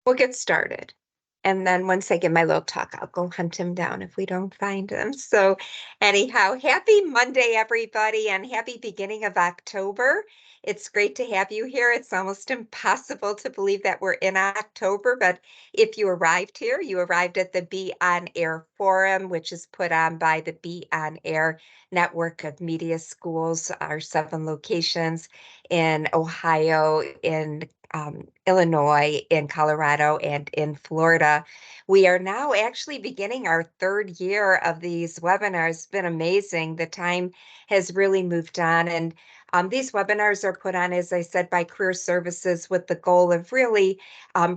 We'll get started. And then once I give my little talk, I'll go hunt him down if we don't find him. So anyhow, happy Monday, everybody, and happy beginning of October. It's great to have you here. It's almost impossible to believe that we're in October, but if you arrived here, you arrived at the Be On Air Forum, which is put on by the Be On Air network of media schools, our 7 locations in Ohio, in Illinois, in Colorado, and in Florida. We are now actually beginning our 3rd year of these webinars. It's been amazing. The time has really moved on. And these webinars are put on, as I said, by Career Services with the goal of really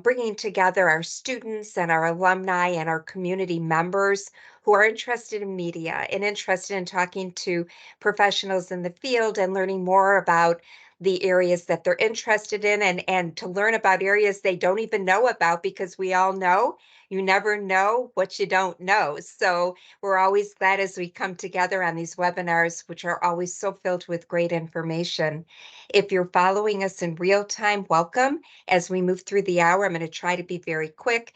bringing together our students and our alumni and our community members who are interested in media and interested in talking to professionals in the field and learning more about the areas that they're interested in and to learn about areas they don't even know about, because we all know you never know what you don't know. So we're always glad as we come together on these webinars, which are always so filled with great information. If you're following us in real time, welcome. As we move through the hour, I'm going to try to be very quick.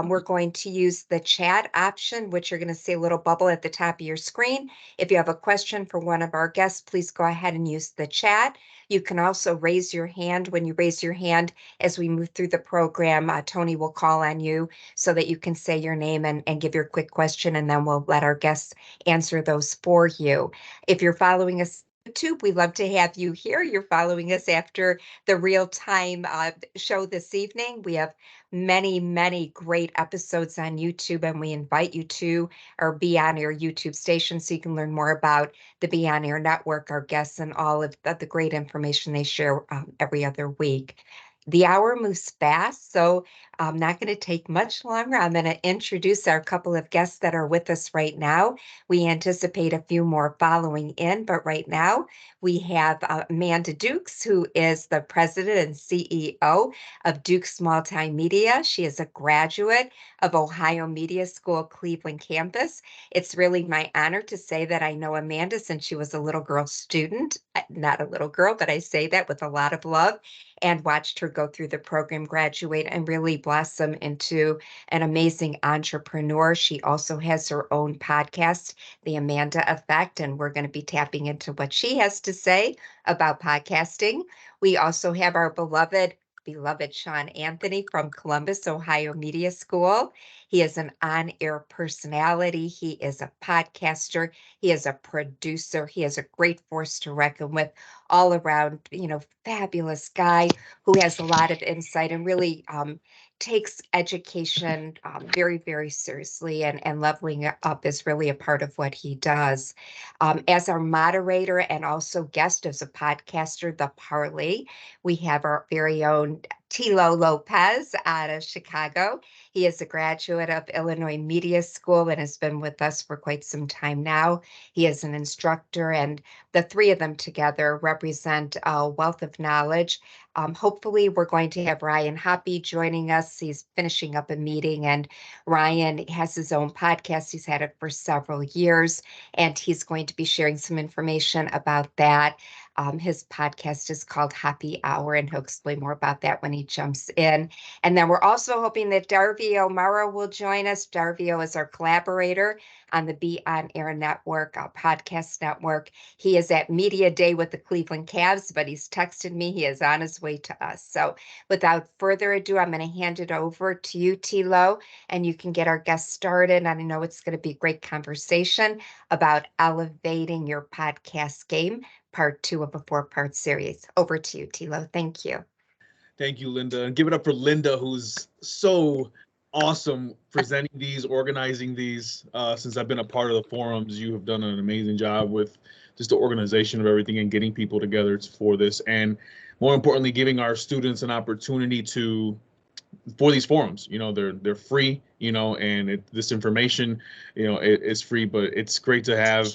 We're going to use the chat option, which you're going to see a little bubble at the top of your screen. If you have a question for one of our guests, please go ahead and use the chat. You can also raise your hand. When you raise your hand, as we move through the program, Tony will call on you so that you can say your name and give your quick question, and then we'll let our guests answer those for you. If you're following us YouTube, we love to have you here. You're following us after the real-time show this evening. We have many great episodes on YouTube, and we invite you to our Be On Air YouTube station so you can learn more about the Be On Air network, our guests, and all of the great information they share every other week. The hour moves fast, so I'm not going to take much longer. I'm going to introduce our couple of guests that are with us right now. We anticipate a few more following in, but right now we have Amanda Dukes, who is the president and CEO of Dukes Multimedia. She is a graduate of Ohio Media School Cleveland campus. It's really my honor to say that I know Amanda since she was a little girl student. Not a little girl, but I say that with a lot of love, and watched her go through the program, graduate, and really blossom into an amazing entrepreneur. She also has her own podcast, The Amanda Effect, and we're going to be tapping into what she has to say about podcasting. We also have our beloved Sean Anthony from Columbus, Ohio Media School. He is an on-air personality. He is a podcaster. He is a producer. He is a great force to reckon with, all around, fabulous guy who has a lot of insight and really takes education very seriously, and leveling it up is really a part of what he does. As our moderator and also guest as a podcaster, the Parlay, we have our very own Tilo Lopez out of Chicago. He is a graduate of Illinois Media School and has been with us for quite some time now. He is an instructor, and the three of them together represent a wealth of knowledge. Hopefully, we're going to have Ryan Hoppe joining us. He's finishing up a meeting, and Ryan has his own podcast. He's had it for several years, and he's going to be sharing some information about that. His podcast is called Happy Hour, and he'll explain more about that when he jumps in. And then we're also hoping that Darvio Morrow will join us. Darvio is our collaborator on the Be On Air Network, our podcast network. He is at Media Day with the Cleveland Cavs, but he's texted me he is on his way to us. So without further ado, I'm going to hand it over to you, Tilo, and you can get our guest started. And I know it's going to be a great conversation about elevating your podcast game, part 2 of a 4-part series. Over to you, Tilo. Thank you. Thank you, Lynda. And give it up for Lynda, who's so awesome presenting these, organizing these. Since I've been a part of the forums, you have done an amazing job with just the organization of everything and getting people together for this. And more importantly, giving our students an opportunity for these forums. They're free, and this information, is free, but it's great to have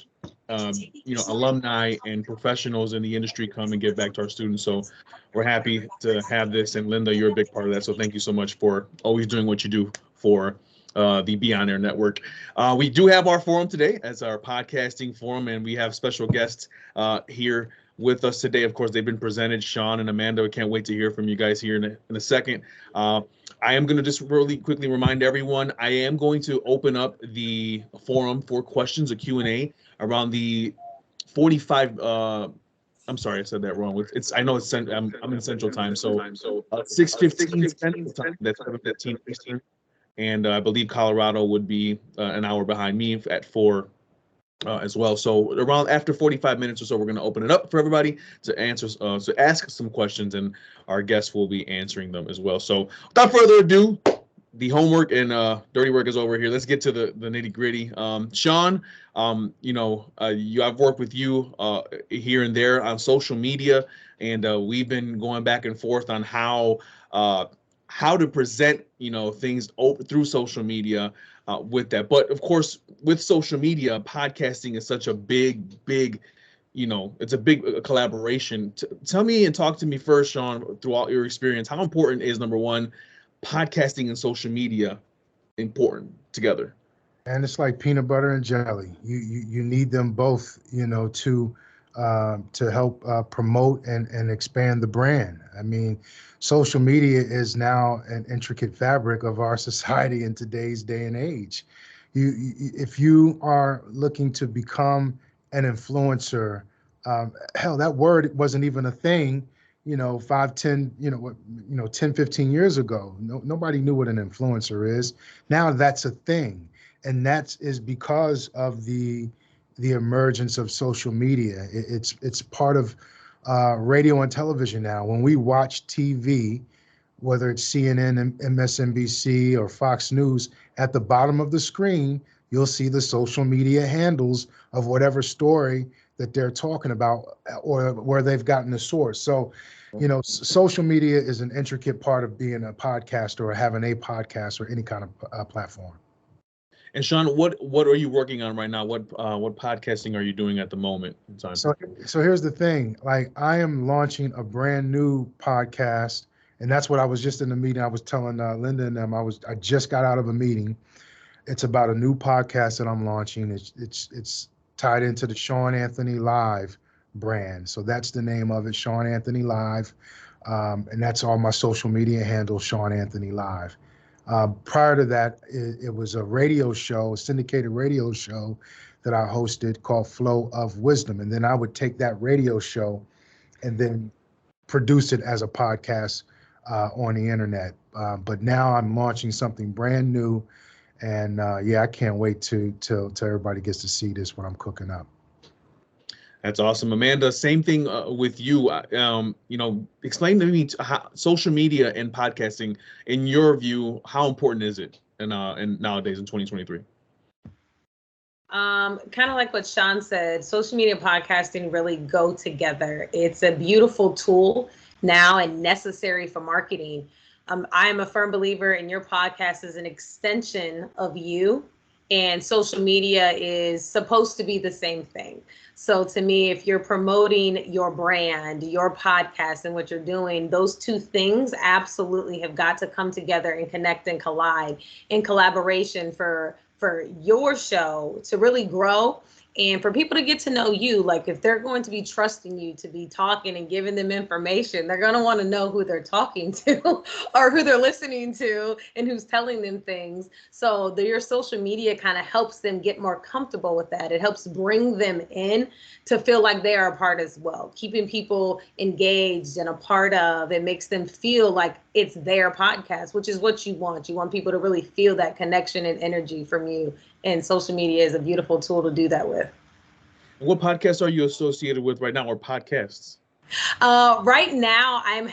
alumni and professionals in the industry come and give back to our students. So we're happy to have this, and Lynda, you're a big part of that. So thank you so much for always doing what you do for the Be On Air Network. We do have our forum today as our podcasting forum, and we have special guests here with us today. Of course, they've been presented, Sean and Amanda. I can't wait to hear from you guys here in a second. I am going to just really quickly remind everyone, I am going to open up the forum for questions, a Q&A around the 45, I'm sorry, I said that wrong. I know I'm in Central Time, so 6:15 Central Time, that's 7:15 Eastern. And I believe Colorado would be an hour behind me at 4 as well. So around after 45 minutes or so, we're going to open it up for everybody to answer, to ask some questions, and our guests will be answering them as well. So without further ado, the homework and dirty work is over here. Let's get to the nitty gritty. Sean, I've worked with you here and there on social media, and we've been going back and forth on how to present, things through social media with that. But of course, with social media, podcasting is such a big, it's a big collaboration. Tell me and talk to me first, Sean, throughout your experience, how important is, number one, podcasting and social media important together? And it's like peanut butter and jelly. You need them both, to help promote and expand the brand. I mean, social media is now an intricate fabric of our society in today's day and age. If you are looking to become an influencer, hell, that word wasn't even a thing, 5, 10, 10, 15 years ago. Nobody knew what an influencer is. Now that's a thing. And that is because of the emergence of social media. It's part of radio and television now. When we watch TV, whether it's CNN, MSNBC, or Fox News, at the bottom of the screen, you'll see the social media handles of whatever story that they're talking about or where they've gotten the source. So, social media is an intricate part of being a podcaster or having a podcast or any kind of platform. And Sean, what are you working on right now? What podcasting are you doing at the moment in time? So here's the thing. Like, I am launching a brand new podcast, and that's what I was just in the meeting. I was telling Lynda and them. I just got out of a meeting. It's about a new podcast that I'm launching. It's tied into the Sean Anthony Live brand. So that's the name of it, Sean Anthony Live, and that's all my social media handle, Sean Anthony Live. Prior to that, it was a radio show, a syndicated radio show that I hosted called Flow of Wisdom. And then I would take that radio show and then produce it as a podcast on the internet. But now I'm launching something brand new. And I can't wait till everybody gets to see this, what I'm cooking up. That's awesome. Amanda, same thing with you. Explain to me how social media and podcasting, in your view, how important is it in nowadays in 2023? Kind of like what Sean said, social media and podcasting really go together. It's a beautiful tool now and necessary for marketing. I am a firm believer in your podcast as an extension of you, and social media is supposed to be the same thing. So to me, if you're promoting your brand, your podcast, and what you're doing, those two things absolutely have got to come together and connect and collide in collaboration for your show to really grow. And for people to get to know you, like if they're going to be trusting you to be talking and giving them information, they're going to want to know who they're talking to or who they're listening to and who's telling them things. So your social media kind of helps them get more comfortable with that. It helps bring them in to feel like they are a part as well. Keeping people engaged and a part of, it makes them feel like it's their podcast, which is what you want. You want people to really feel that connection and energy from you. And social media is a beautiful tool to do that with. What podcasts are you associated with right now, or podcasts? Right now, I'm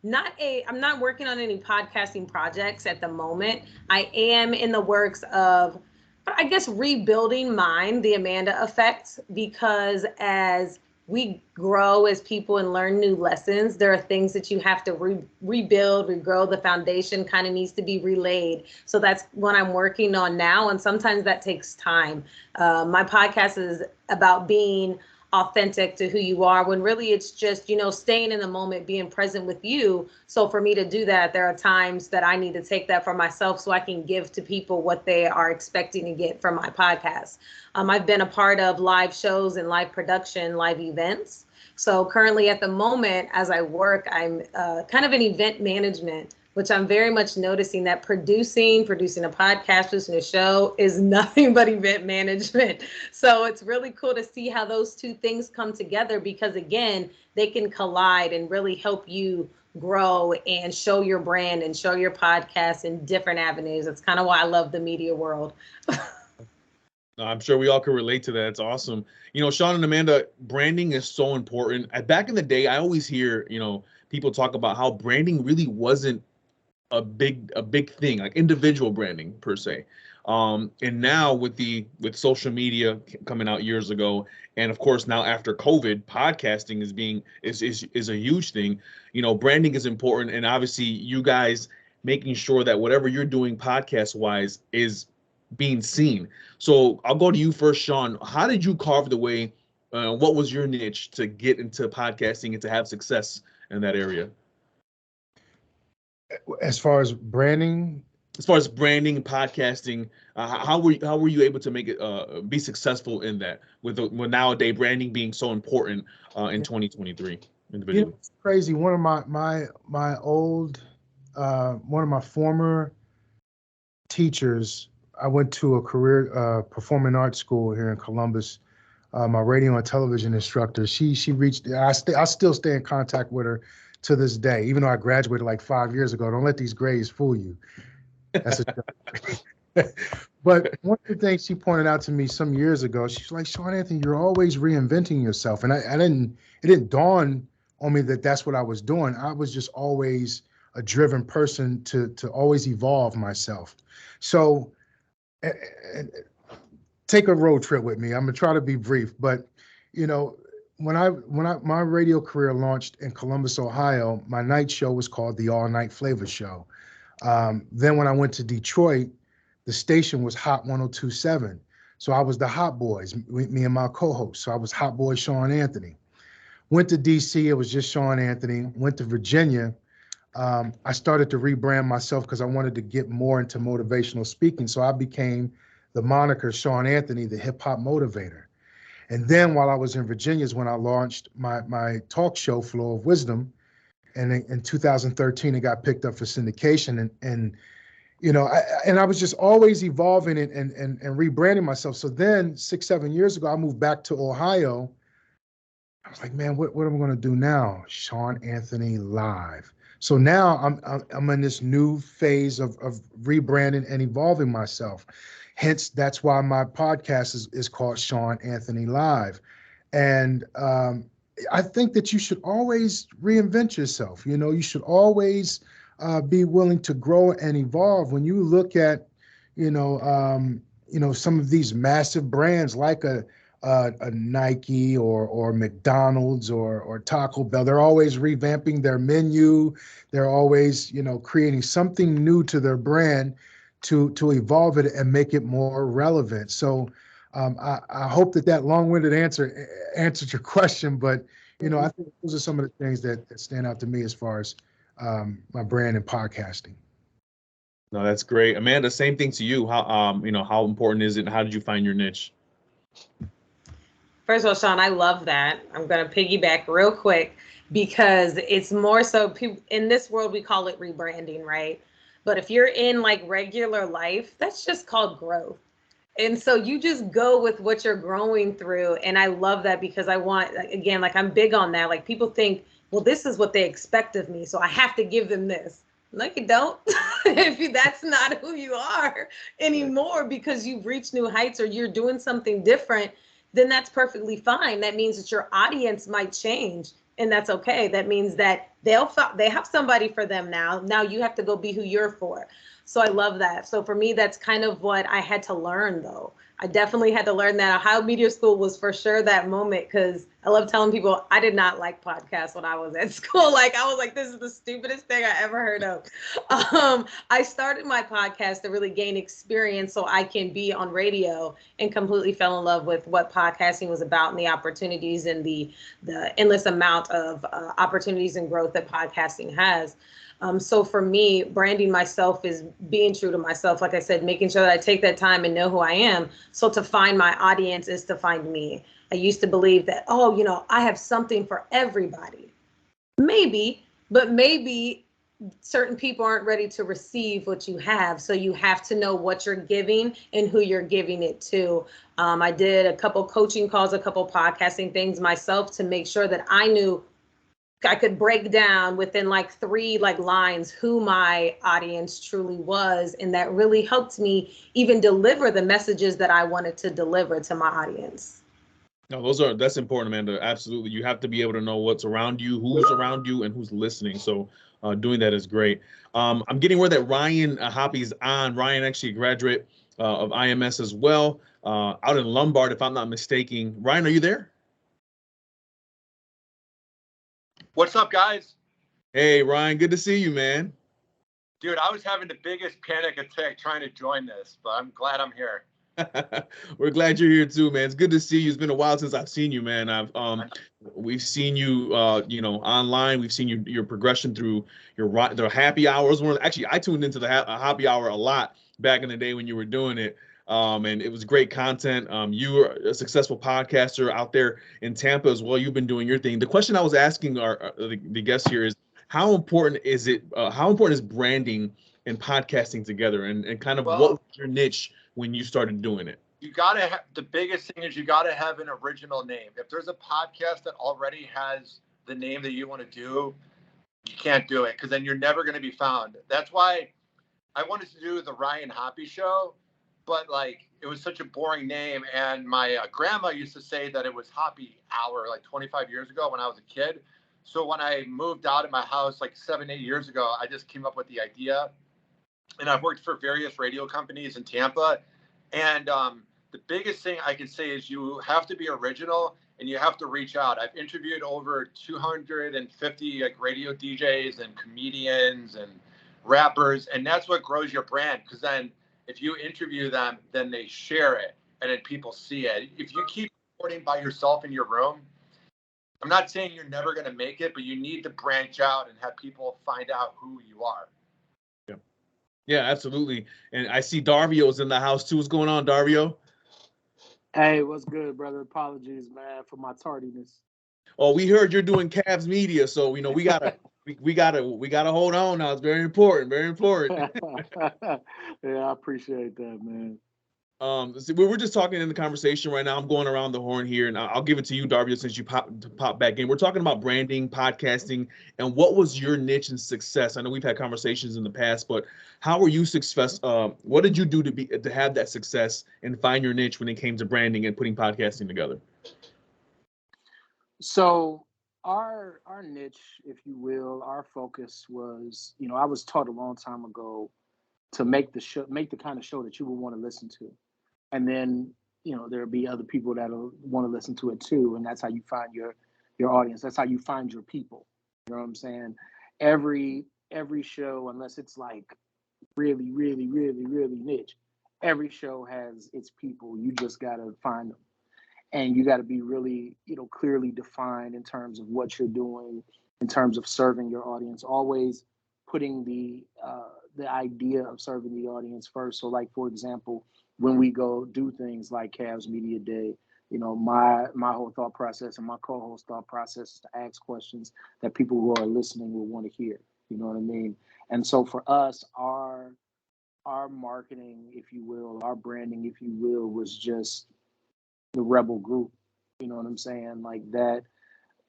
not working on any podcasting projects at the moment. I am in the works of, I guess, rebuilding mine, the Amanda Effect, because as we grow as people and learn new lessons, there are things that you have to rebuild, regrow. The foundation kind of needs to be relaid. So that's what I'm working on now. And sometimes that takes time. My podcast is about being authentic to who you are, when really it's just, staying in the moment, being present with you. So for me to do that, there are times that I need to take that for myself so I can give to people what they are expecting to get from my podcast. I've been a part of live shows and live production, live events. So currently at the moment, as I work, I'm kind of in event management, which I'm very much noticing that producing a podcast, producing a show is nothing but event management. So it's really cool to see how those two things come together, because again, they can collide and really help you grow and show your brand and show your podcast in different avenues. That's kind of why I love the media world. No, I'm sure we all can relate to that. It's awesome. Sean and Amanda, branding is so important. Back in the day, I always hear, people talk about how branding really wasn't a big thing, like individual branding per se. And now with social media coming out years ago, and of course now after COVID, podcasting is a huge thing. Branding is important, and obviously you guys making sure that whatever you're doing podcast wise is being seen. So I'll go to you first, Sean. How did you carve the way? What was your niche to get into podcasting and to have success in that area? As far as branding and podcasting, how were you able to make it be successful in that with nowadays branding being so important in 2023 individually? It's crazy. One of my former teachers, I went to a career performing arts school here in Columbus. My radio and television instructor, she reached. I still stay in contact with her to this day, even though I graduated like 5 years ago. Don't let these grades fool you. That's a joke. But one of the things she pointed out to me some years ago, she's like, Sean Anthony, you're always reinventing yourself. And it didn't dawn on me that that's what I was doing. I was just always a driven person to always evolve myself. So take a road trip with me. I'm gonna try to be brief, but when my radio career launched in Columbus, Ohio, my night show was called the All Night Flavor Show. Then when I went to Detroit, the station was Hot 102.7. So I was the Hot Boys, me and my co-host. So I was Hot Boy Sean Anthony. Went to DC, it was just Sean Anthony. Went to Virginia. I started to rebrand myself because I wanted to get more into motivational speaking. So I became the moniker Sean Anthony, the hip hop motivator. And then while I was in Virginia is when I launched my talk show, Flow of Wisdom. And in 2013, it got picked up for syndication. And I was just always evolving and rebranding myself. So then 6-7 years ago, I moved back to Ohio. I was like, man, what am I going to do now? Sean Anthony Live. So now I'm in this new phase of rebranding and evolving myself. Hence, that's why my podcast is called Sean Anthony Live. And I think that you should always reinvent yourself. You should always be willing to grow and evolve. When you look at, some of these massive brands like a Nike or McDonald's or Taco Bell, they're always revamping their menu. They're always, creating something new to their brand to evolve it and make it more relevant. So I hope that long-winded answer answered your question, but I think those are some of the things that stand out to me as far as my brand and podcasting. No, that's great, Amanda. Same thing to you. How important is it, and how did you find your niche? First of all, Sean, I love that. I'm going to piggyback real quick because it's more so people in this world, we call it rebranding, right? But if you're in like regular life, that's just called growth. And so you just go with what you're growing through. And I love that because I want, again, like I'm big on that. Like people think, well, this is what they expect of me, so I have to give them this. No, you don't. That's not who you are anymore because you've reached new heights or you're doing something different, then that's perfectly fine. That means that your audience might change. And that's okay. That means that they have somebody for them now. Now you have to go be who you're for. So I love that. So for me, that's kind of what I had to learn, though. I definitely had to learn that. Ohio Media School was for sure that moment because I love telling people I did not like podcasts when I was at school. Like I was like, this is the stupidest thing I ever heard of. I started my podcast to really gain experience so I can be on radio and completely fell in love with what podcasting was about and the opportunities and the endless amount of opportunities and growth that podcasting has. So for me, branding myself is being true to myself. Like I said, making sure that I take that time and know who I am. So to find my audience is to find me. I used to believe that, oh, I have something for everybody. Maybe, but maybe certain people aren't ready to receive what you have. So you have to know what you're giving and who you're giving it to. I did a couple coaching calls, a couple podcasting things myself to make sure that I knew I could break down within like 3 lines who my audience truly was. And that really helped me even deliver the messages that I wanted to deliver to my audience. No, that's important, Amanda. Absolutely. You have to be able to know what's around you, who's around you, and who's listening. So doing that is great. I'm getting word that Ryan Hoppe's on. Ryan actually a graduate of IMS as well, out in Lombard, if I'm not mistaken. Ryan, are you there? What's up, guys? Hey, Ryan, good to see you, man. Dude, I was having the biggest panic attack trying to join this, but I'm glad I'm here. We're glad you're here too, man. It's good to see you. It's been a while since I've seen you, man. We've seen you, online. We've seen your progression through the happy hours. Actually, I tuned into the happy hour a lot back in the day when you were doing it, and it was great content. You were a successful podcaster out there in Tampa as well. You've been doing your thing. The question I was asking the guests here is, how important is it? How important is branding and podcasting together, and kind of what was your niche when you started doing it? You got to have, the biggest thing is you got to have an original name. If there's a podcast that already has the name that you want to do, you can't do it, because then you're never going to be found. That's why I wanted to do the Ryan Hoppe Show, but it was such a boring name. And my grandma used to say that it was Hoppe Hour 25 years ago when I was a kid. So when I moved out of my house 7, 8 years ago, I just came up with the idea. And I've worked for various radio companies in Tampa. And the biggest thing I can say is you have to be original and you have to reach out. I've interviewed over 250 radio DJs and comedians and rappers. And that's what grows your brand. Because then if you interview them, then they share it and then people see it. If you keep recording by yourself in your room, I'm not saying you're never going to make it, but you need to branch out and have people find out who you are. Yeah, absolutely. And I see Darvio's in the house too. What's going on, Darvio? Hey, what's good, brother? Apologies, man, for my tardiness. Oh, we heard you're doing Cavs media, so we gotta we gotta hold on now. It's very important, very important. Yeah, I appreciate that, man. So we're just talking in the conversation right now. I'm going around the horn here, and I'll give it to you, Darby, since you pop back in. We're talking about branding, podcasting, and what was your niche and success? I know we've had conversations in the past, but how were you successful? What did you do to have that success and find your niche when it came to branding and putting podcasting together? So our niche, if you will, our focus was, I was taught a long time ago to make the kind of show that you would want to listen to. And then, there'll be other people that'll want to listen to it too. And that's how you find your audience. That's how you find your people. You know what I'm saying? Every show, unless it's really, really, really, really niche, every show has its people. You just got to find them. And you got to be really, clearly defined in terms of what you're doing, in terms of serving your audience, always putting the idea of serving the audience first. So for example, when we go do things like Cavs Media Day, my whole thought process and my co-host thought process is to ask questions that people who are listening will want to hear. You know what I mean? And so for us, our marketing, if you will, our branding, if you will, was just the rebel group. You know what I'm saying? That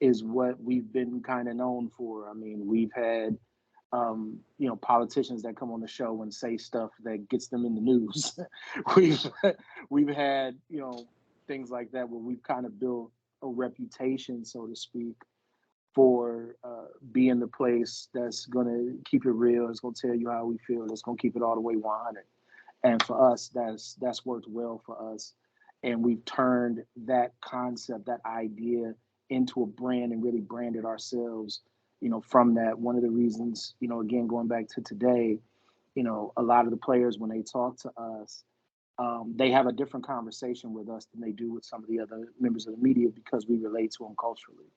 is what we've been kind of known for. I mean, we've had politicians that come on the show and say stuff that gets them in the news. we've had, things like that where we've kind of built a reputation, so to speak, for being the place that's going to keep it real. It's going to tell you how we feel. It's going to keep it all the way 100. And for us, that's worked well for us. And we've turned that concept, that idea into a brand and really branded ourselves, from that. One of the reasons, again, going back to today, a lot of the players, when they talk to us, they have a different conversation with us than they do with some of the other members of the media because we relate to them culturally.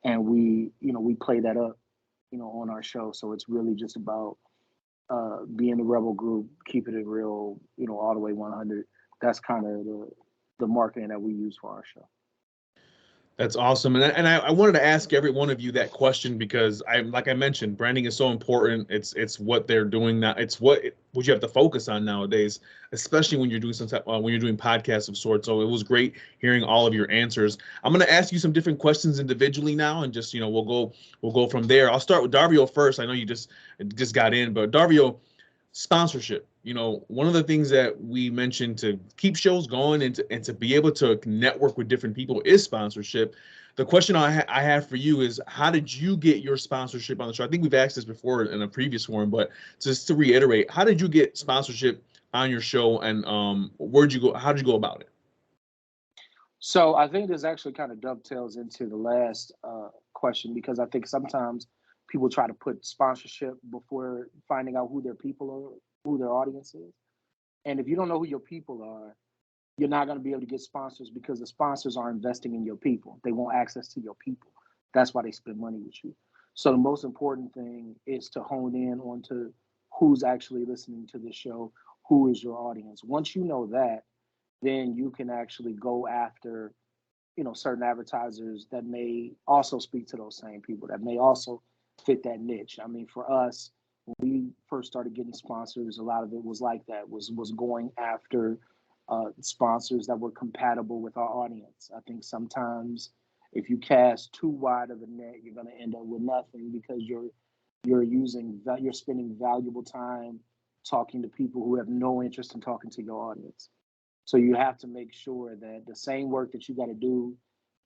And we play that up, on our show. So it's really just about being the rebel group, keeping it real, all the way 100. That's kind of the marketing that we use for our show. That's awesome. And I wanted to ask every one of you that question because like I mentioned, branding is so important. It's what they're doing now. It's what you have to focus on nowadays, especially when you're doing when you're doing podcasts of sorts. So it was great hearing all of your answers. I'm going to ask you some different questions individually now, and just, we'll go from there. I'll start with Dario first. I know you just got in, but Dario, sponsorship. One of the things that we mentioned to keep shows going and to be able to network with different people is sponsorship. The question I have for you is, how did you get your sponsorship on the show? I think we've asked this before in a previous forum, but just to reiterate, how did you get sponsorship on your show, and where'd you go? How did you go about it? So I think this actually kind of dovetails into the last question, because I think sometimes people try to put sponsorship before finding out who their people are, who their audience is. And if you don't know who your people are, you're not going to be able to get sponsors, because the sponsors are investing in your people. They want access to your people. That's why they spend money with you. So the most important thing is to hone in onto who's actually listening to the show, who is your audience. Once you know that, then you can actually go after, certain advertisers that may also speak to those same people, that may also fit that niche. I mean, for us, when we first started getting sponsors, a lot of it was like that, was going after sponsors that were compatible with our audience. I think sometimes if you cast too wide of a net, you're going to end up with nothing, because you're spending valuable time talking to people who have no interest in talking to your audience. So you have to make sure that the same work that you got to do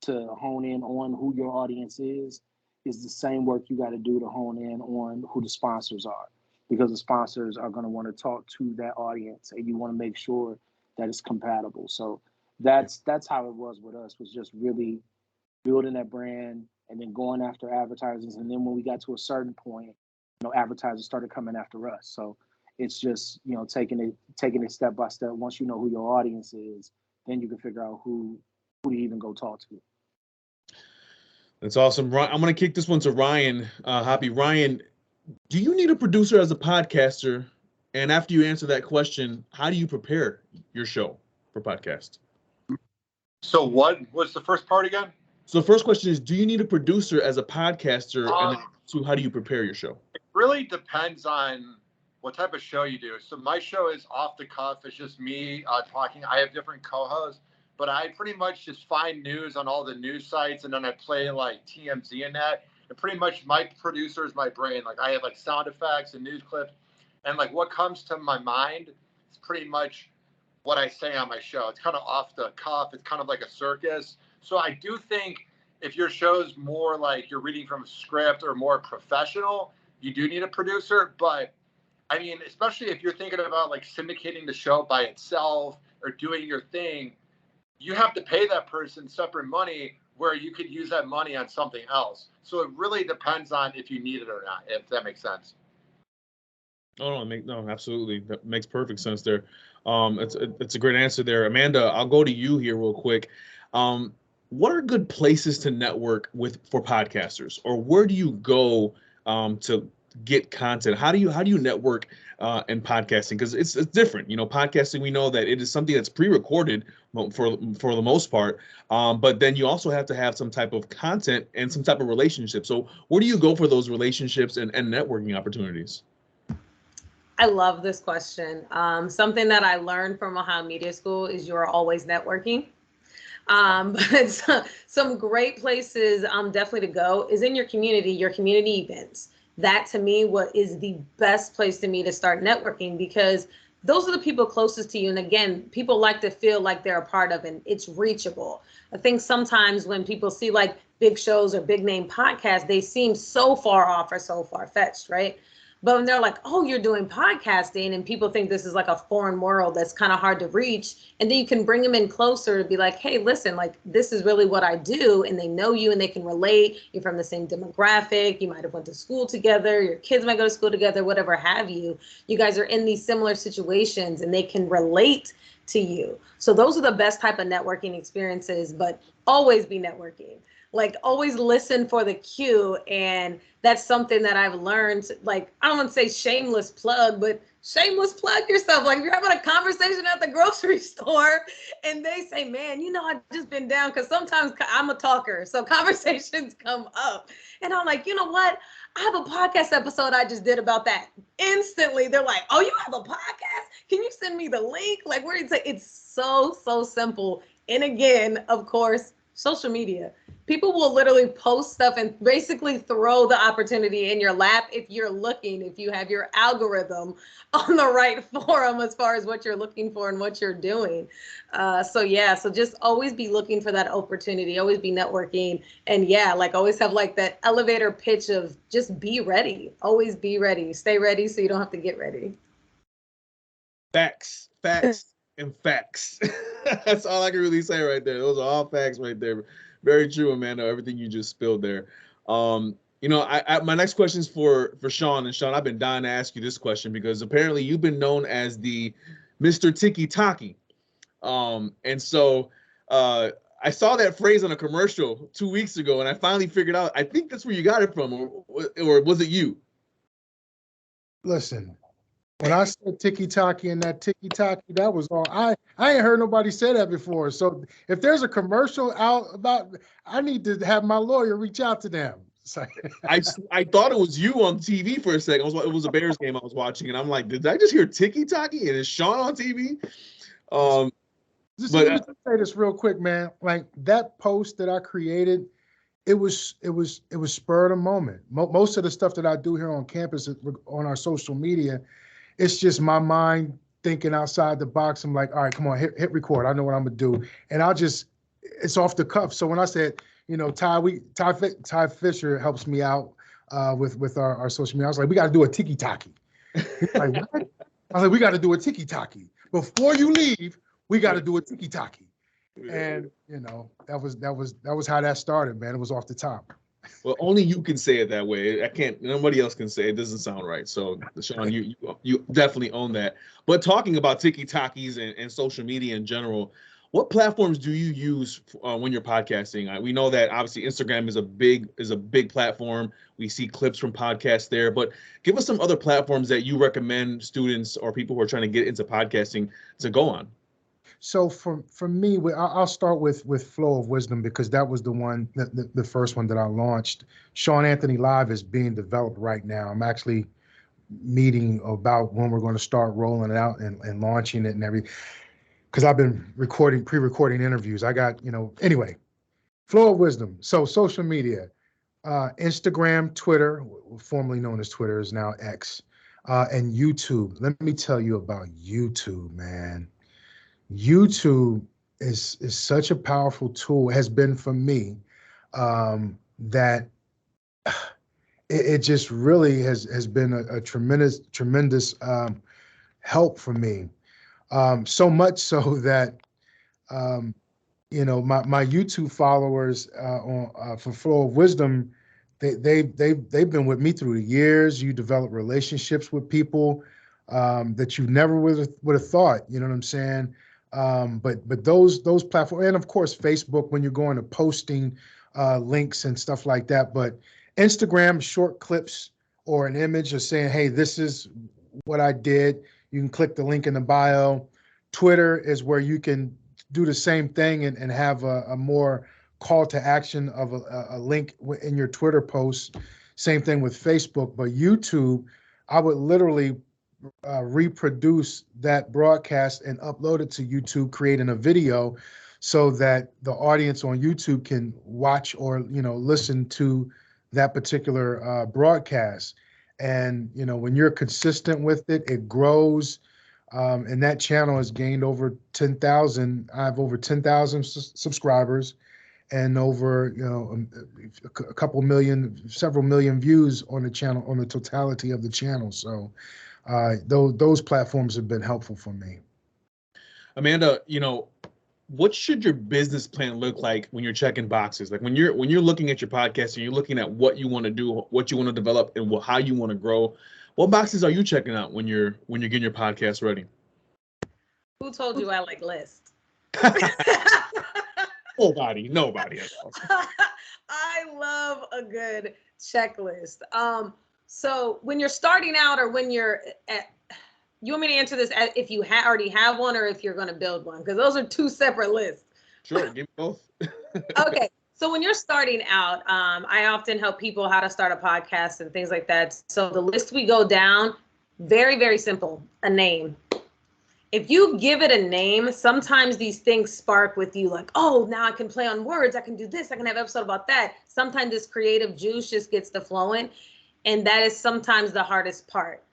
to hone in on who your audience is the same work you got to do to hone in on who the sponsors are, because the sponsors are going to want to talk to that audience, and you want to make sure that it's compatible. So that's how it was with us, was just really building that brand and then going after advertisers. And then when we got to a certain point, advertisers started coming after us. So it's just, taking it step by step. Once you know who your audience is, then you can figure out who to even go talk to. That's awesome. I'm going to kick this one to Ryan. Hoppe. Ryan, do you need a producer as a podcaster? And after you answer that question, how do you prepare your show for podcast? So what was the first part again? So the first question is, do you need a producer as a podcaster? And then two, how do you prepare your show? It really depends on what type of show you do. So my show is off the cuff. It's just me talking. I have different co-hosts, but I pretty much just find news on all the news sites, and then I play like TMZ in that. And pretty much my producer is my brain. Like I have like sound effects and news clips, and like what comes to my mind is pretty much what I say on my show. It's kind of off the cuff. It's kind of like a circus. So I do think if your show's more like you're reading from a script or more professional, you do need a producer. But I mean, especially if you're thinking about like syndicating the show by itself or doing your thing, you have to pay that person separate money where you could use that money on something else. So it really depends on if you need it or not, if that makes sense. Oh, no, absolutely. That makes perfect sense there. It's a great answer there. Amanda, I'll go to you here real quick. What are good places to network for podcasters, or where do you go to get content? How do you network in podcasting? Because it's different. Podcasting, we know that it is something that's pre-recorded for the most part, but then you also have to have some type of content and some type of relationship. So where do you go for those relationships and networking opportunities? I love this question. Something that I learned from Ohio Media School is you're always networking. But some great places definitely to go is in your community events. That to me, what is the best place to me to start networking, because those are the people closest to you. And again, people like to feel like they're a part of, and it's reachable. I think sometimes when people see like big shows or big name podcasts, they seem so far off or so far fetched, right? But when they're like, oh, you're doing podcasting, and people think this is like a foreign world that's kind of hard to reach. And then you can bring them in closer to be like, hey, listen, like this is really what I do. And they know you and they can relate. You're from the same demographic. You might have went to school together. Your kids might go to school together, whatever have you. You guys are in these similar situations and they can relate to you. So those are the best type of networking experiences, but always be networking. Like always listen for the cue. And that's something that I've learned. Like, I don't want to say shameless plug, but shameless plug yourself. Like if you're having a conversation at the grocery store and they say, man, you know, I've just been down, because sometimes I'm a talker. So conversations come up and I'm like, you know what? I have a podcast episode I just did about that. Instantly, they're like, oh, you have a podcast? Can you send me the link? Like, where do you say? It's so simple. And again, of course, social media. People will literally post stuff and basically throw the opportunity in your lap if you're looking, if you have your algorithm on the right forum as far as what you're looking for and what you're doing. So just always be looking for that opportunity, always be networking. And like always have like that elevator pitch of just be ready, always be ready, stay ready so you don't have to get ready. Facts, and facts. That's all I can really say right there. Those are all facts right there. Very true, Amanda. Everything you just spilled there. You know, my next question is for Sean. And Sean, I've been dying to ask you this question because apparently you've been known as the Mr. Tiki-Taki. And so I saw that phrase on a commercial 2 weeks ago, and I finally figured out, I think that's where you got it from, or was it you? Listen, when I said tiki-taki and that tiki-taki, that was all. I ain't heard nobody say that before. So if there's a commercial out about, I need to have my lawyer reach out to them. I thought it was you on TV for a second. It was a Bears game I was watching, and I'm like, did I just hear tiki-taki? And is Sean on TV? Let me just say this real quick, man. Like that post that I created, it was spur of the moment. Most of the stuff that I do here on campus on our social media, it's just my mind thinking outside the box. I'm like, all right, come on, hit record. I know what I'm gonna do, and it's off the cuff. So when I said, you know, Ty Fisher helps me out with our social media, I was like, we got to do a tiki-taki. Like, what? I was like, we got to do a tiki-taki before you leave. We got to do a tiki-taki. And you know, that was how that started, man. It was off the top. Well, only you can say it that way. I can't. Nobody else can say it. It doesn't sound right. So, Sean, you definitely own that. But talking about tiki-takis and social media in general, what platforms do you use when you're podcasting? We know that obviously Instagram is a big platform. We see clips from podcasts there. But give us some other platforms that you recommend students or people who are trying to get into podcasting to go on. So for me, I'll start with Flow of Wisdom because that was the one, the first one that I launched. Sean Anthony Live is being developed right now. I'm actually meeting about when we're going to start rolling it out and launching it and everything. Because I've been pre-recording interviews. I got, anyway, Flow of Wisdom. So social media, Instagram, Twitter, formerly known as Twitter, is now X, and YouTube. Let me tell you about YouTube, man. YouTube is such a powerful tool, has been for me, that it just really has been a tremendous help for me. So much so that my YouTube followers for Flow of Wisdom, they've been with me through the years. You develop relationships with people that you never would have thought. You know what I'm saying? But those platforms, and of course Facebook, when you're going to posting links and stuff like that. But Instagram, short clips or an image of saying, hey, this is what I did. You can click the link in the bio. Twitter is where you can do the same thing and have a more call to action of a link in your Twitter post. Same thing with Facebook. But YouTube, I would literally reproduce that broadcast and upload it to YouTube, creating a video so that the audience on YouTube can watch or listen to that particular broadcast. And when you're consistent with it, it grows. And that channel has gained over 10,000. I have over 10,000 subscribers and over a couple million, several million views on the channel, on the totality of the channel. So those platforms have been helpful for me. Amanda, what should your business plan look like when you're checking boxes? Like when you're looking at your podcast and you're looking at what you want to do, what you want to develop, and how you want to grow, what boxes are you checking out when you're getting your podcast ready? Who told you I like lists? Nobody. I love a good checklist. So when you're starting out, or when you're at, you want me to answer this if you already have one, or if you're going to build one? Because those are two separate lists. Sure, give me both. Okay. So when you're starting out, I often help people how to start a podcast and things like that. So the list we go down, very, very simple, a name. If you give it a name, sometimes these things spark with you like, oh, now I can play on words. I can do this. I can have an episode about that. Sometimes this creative juice just gets to flowing. And that is sometimes the hardest part.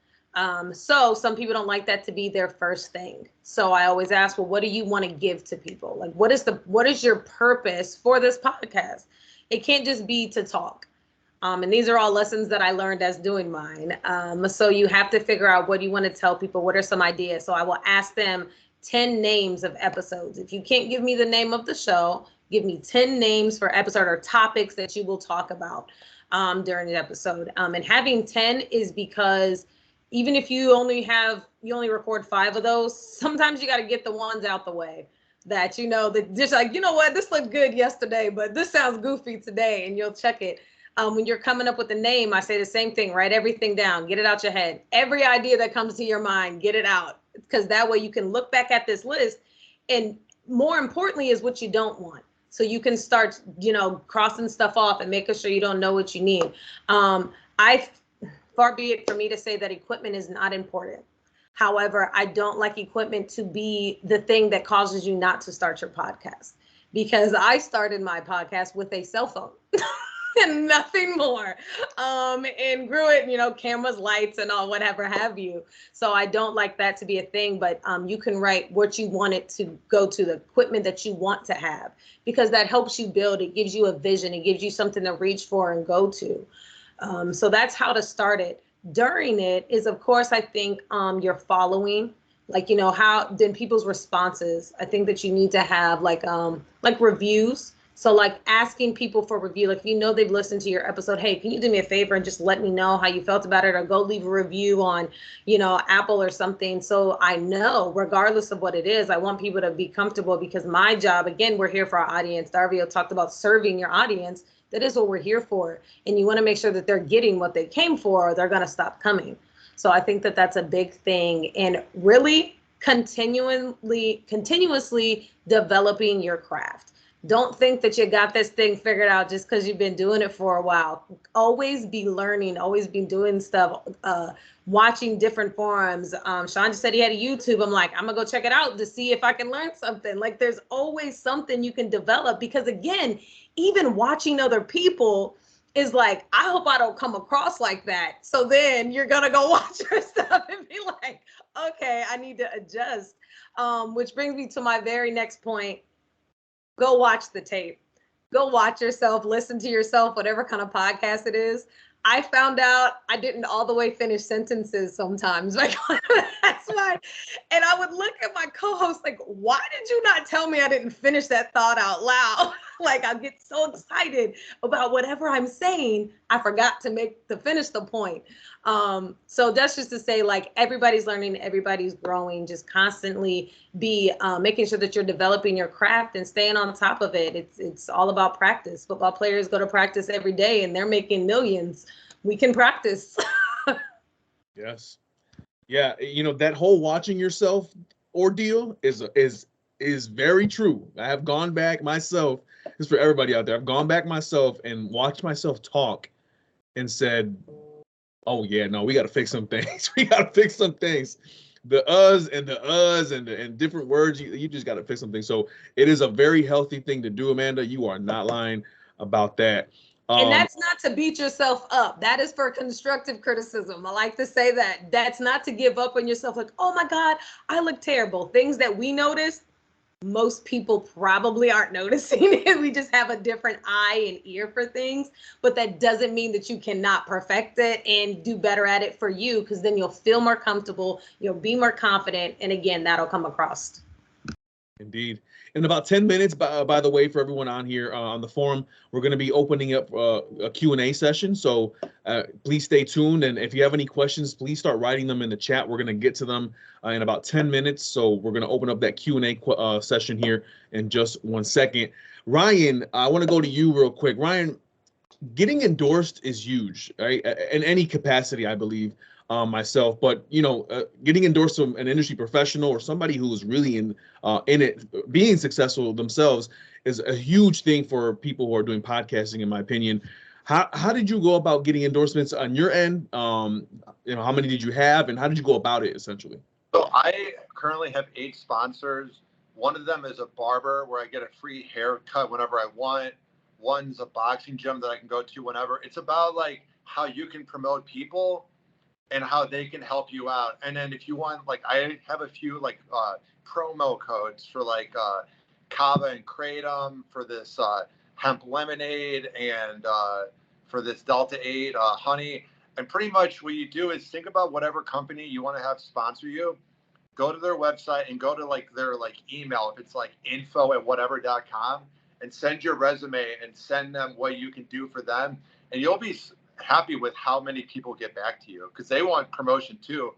So some people don't like that to be their first thing. So I always ask, well, what do you want to give to people? Like, what is your purpose for this podcast? It can't just be to talk. And these are all lessons that I learned as doing mine. So you have to figure out what you want to tell people. What are some ideas? So I will ask them 10 names of episodes. If you can't give me the name of the show, give me 10 names for episode or topics that you will talk about during the episode. And having 10 is because even if you only record 5 of those, sometimes you got to get the ones out the way that, that just like, you know what, this looked good yesterday, but this sounds goofy today, and you'll check it. When you're coming up with a name, I say the same thing, write everything down, get it out your head. Every idea that comes to your mind, get it out, because that way you can look back at this list, and more importantly is what you don't want. So you can start, crossing stuff off and making sure you don't know what you need. Far be it for me to say that equipment is not important. However, I don't like equipment to be the thing that causes you not to start your podcast, because I started my podcast with a cell phone and nothing more, and grew it, cameras, lights, and all, whatever have you. So I don't like that to be a thing, but you can write what you want it to go to, the equipment that you want to have, because that helps you build. It gives you a vision. It gives you something to reach for and go to. So that's how to start it. During it is, of course, I think your following, like, how then people's responses. I think that you need to have like reviews. So like asking people for review, like if they've listened to your episode, hey, can you do me a favor and just let me know how you felt about it, or go leave a review on, Apple or something. So I know, regardless of what it is, I want people to be comfortable, because my job, again, we're here for our audience. Darvio talked about serving your audience. That is what we're here for. And you want to make sure that they're getting what they came for, or they're going to stop coming. So I think that that's a big thing, and really continuously developing your craft. Don't think that you got this thing figured out just because you've been doing it for a while. Always be learning, always be doing stuff, watching different forums. Sean just said he had a YouTube. I'm like, I'm gonna go check it out to see if I can learn something. Like, there's always something you can develop, because again, even watching other people is like, I hope I don't come across like that. So then you're gonna go watch your stuff and be like, okay, I need to adjust. Which brings me to my very next point. Go watch the tape. Go watch yourself, listen to yourself, whatever kind of podcast it is. I found out I didn't all the way finish sentences sometimes. Like, that's why. And I would look at my co-host like, why did you not tell me I didn't finish that thought out loud? Like, I get so excited about whatever I'm saying, I forgot to finish the point. So that's just to say, like, everybody's learning, everybody's growing. Just constantly be making sure that you're developing your craft and staying on top of it. It's all about practice. Football players go to practice every day, and they're making millions. We can practice. Yes. Yeah, that whole watching yourself ordeal is very true. I have gone back myself. This is for everybody out there. I've gone back myself and watched myself talk and said, oh yeah, no, we got to fix some things. We got to fix some things. The and different words, you just got to fix something. So it is a very healthy thing to do, Amanda. You are not lying about that. And that's not to beat yourself up. That is for constructive criticism. I like to say that. That's not to give up on yourself. Like, oh my God, I look terrible. Things that we notice, most people probably aren't noticing it. We just have a different eye and ear for things. But that doesn't mean that you cannot perfect it and do better at it for you, because then you'll feel more comfortable. You'll be more confident. And again, that'll come across. Indeed. In about 10 minutes, by the way, for everyone on here on the forum, we're going to be opening up a Q&A session. So please stay tuned. And if you have any questions, please start writing them in the chat. We're going to get to them in about 10 minutes. So we're going to open up that Q&A session here in just 1 second. Ryan, I want to go to you real quick. Ryan, getting endorsed is huge, right? In any capacity, I believe, myself. But getting endorsed from an industry professional or somebody who is really in it, being successful themselves, is a huge thing for people who are doing podcasting, in my opinion. How did you go about getting endorsements on your end? How many did you have, and how did you go about it, essentially? So I currently have 8 sponsors. One of them is a barber where I get a free haircut whenever I want. One's a boxing gym that I can go to whenever. It's about like how you can promote people and how they can help you out. And then if you want, like, I have a few like promo codes for like Kava and Kratom, for this hemp lemonade, and for this Delta 8 honey. And pretty much what you do is think about whatever company you want to have sponsor you. Go to their website and go to like their like email, if it's like info@whatever.com, and send your resume and send them what you can do for them. And you'll be happy with how many people get back to you, because they want promotion too.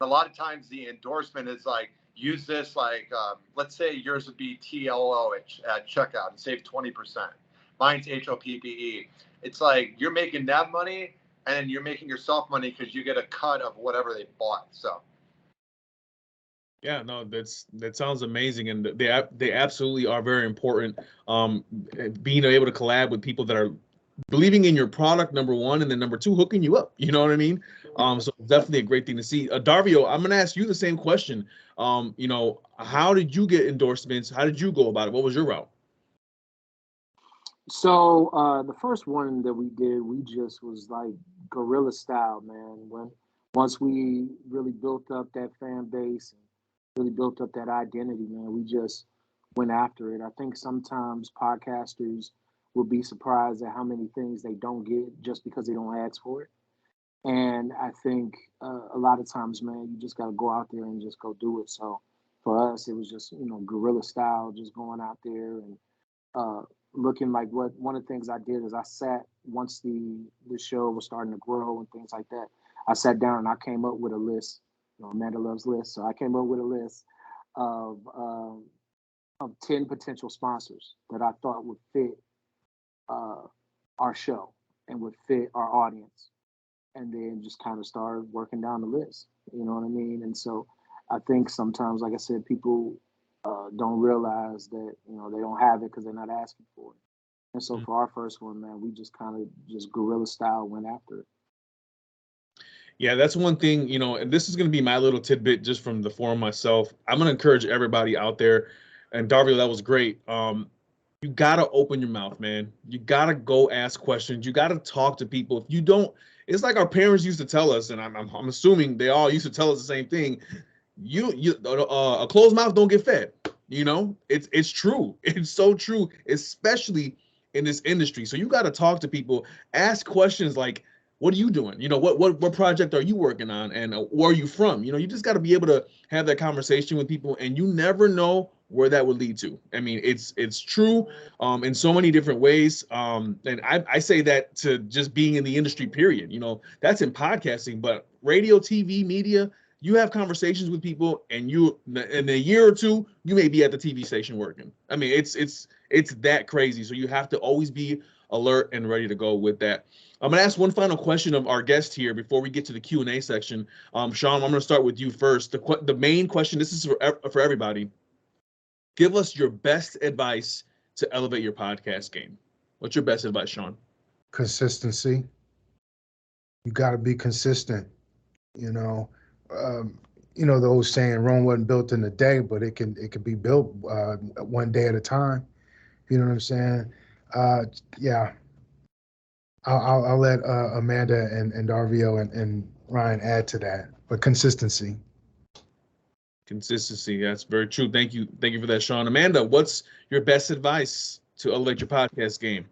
And a lot of times the endorsement is like, use this, like, let's say yours would be TLO at checkout and save 20%. Mine's HOPPE. It's like you're making that money and you're making yourself money because you get a cut of whatever they bought. So. Yeah, no, that sounds amazing, and they absolutely are very important. Being able to collab with people that are believing in your product, number one, and then number two, hooking you up. You know what I mean? So definitely a great thing to see. Darvio, I'm going to ask you the same question. How did you get endorsements? How did you go about it? What was your route? So the first one that we did, we just was like guerrilla style, man. Once we really built up that fan base and really built up that identity, man, we just went after it. I think sometimes podcasters will be surprised at how many things they don't get just because they don't ask for it. And I think a lot of times, man, you just got to go out there and just go do it. So for us, it was just, guerrilla style, just going out there and looking like one of the things I did is I sat, once the show was starting to grow and things like that, I sat down and I came up with a list. Amanda loves lists. So I came up with a list of 10 potential sponsors that I thought would fit our show and would fit our audience. And then just kind of started working down the list. You know what I mean? And so I think sometimes, like I said, people don't realize that, they don't have it because they're not asking for it. And so for our first one, man, we just kind of just guerrilla style went after it. Yeah, that's one thing, and this is going to be my little tidbit just from the forum myself. I'm going to encourage everybody out there. And Darvio, that was great. You got to open your mouth, man. You got to go ask questions. You got to talk to people. If you don't, it's like our parents used to tell us, and I'm assuming they all used to tell us the same thing. A closed mouth don't get fed. It's true. It's so true, especially in this industry. So you got to talk to people, ask questions like, what are you doing? What project are you working on, and where are you from? You just got to be able to have that conversation with people, and you never know where that would lead to. I mean, it's true in so many different ways. And I say that to just being in the industry, period. That's in podcasting, but radio, TV, media, you have conversations with people, and in a year or two, you may be at the TV station working. I mean, it's that crazy. So you have to always be alert and ready to go with that. I'm going to ask one final question of our guest here before we get to the Q&A section. Sean, I'm going to start with you first. The main question, this is for everybody. Give us your best advice to elevate your podcast game. What's your best advice, Sean? Consistency. You got to be consistent. The old saying, Rome wasn't built in a day, but it can be built one day at a time. You know what I'm saying? Yeah. I'll let Amanda and Darvio and Ryan add to that, but consistency. Consistency, that's very true. Thank you for that, Sean. Amanda, what's your best advice to elevate your podcast game?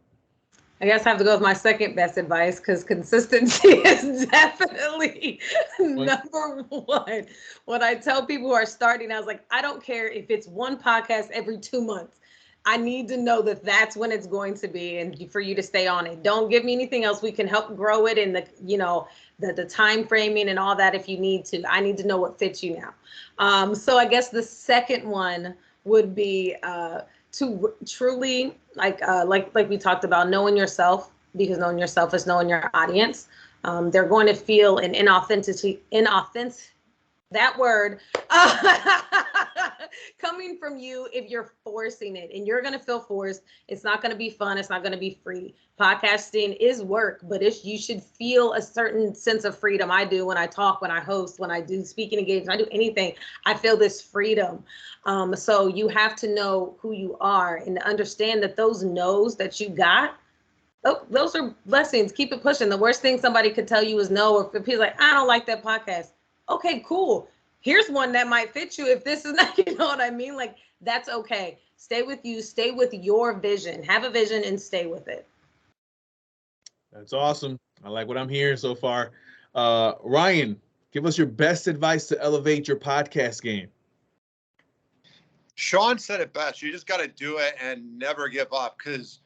I guess I have to go with my second best advice, because consistency is definitely number one. When I tell people who are starting, I was like, I don't care if it's one podcast every 2 months. I need to know that that's when it's going to be, and for you to stay on it. Don't give me anything else. We can help grow it in the time framing and all that if you need to. I need to know what fits you now. So I guess the second one would be to truly like we talked about, knowing yourself, because knowing yourself is knowing your audience. They're going to feel an inauthentic that word coming from you if you're forcing it, and you're going to feel forced. It's not going to be fun. It's not going to be free. Podcasting is work, but you should feel a certain sense of freedom. I do when I talk, when I host, when I do speaking engagements, I do anything. I feel this freedom. So you have to know who you are and understand that those no's that you got, oh, those are blessings. Keep it pushing. The worst thing somebody could tell you is no, or if people like, I don't like that podcast. Okay, cool. Here's one that might fit you if this is not, you know what I mean? Like, that's okay. Stay with you. Stay with your vision. Have a vision and stay with it. That's awesome. I like what I'm hearing so far. Ryan, give us your best advice to elevate your podcast game. Sean said it best. You just got to do it and never give up, because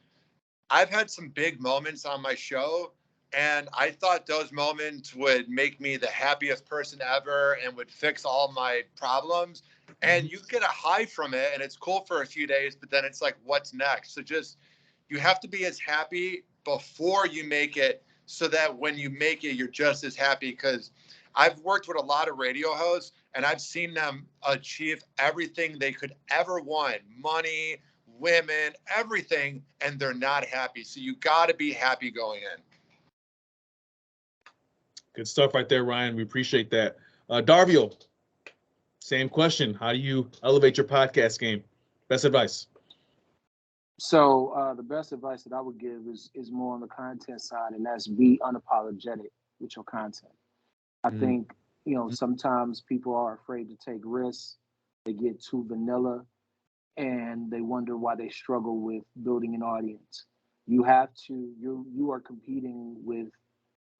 I've had some big moments on my show, and I thought those moments would make me the happiest person ever and would fix all my problems. And you get a high from it, and it's cool for a few days, but then it's like, what's next? So just, you have to be as happy before you make it, so that when you make it, you're just as happy. Because I've worked with a lot of radio hosts, and I've seen them achieve everything they could ever want: money, women, everything, and they're not happy. So you got to be happy going in. Good stuff right there, Ryan. We appreciate that. Darvio, same question. How do you elevate your podcast game? Best advice. So the best advice that I would give is more on the content side, and that's be unapologetic with your content. I think, sometimes people are afraid to take risks. They get too vanilla, and they wonder why they struggle with building an audience. You are competing with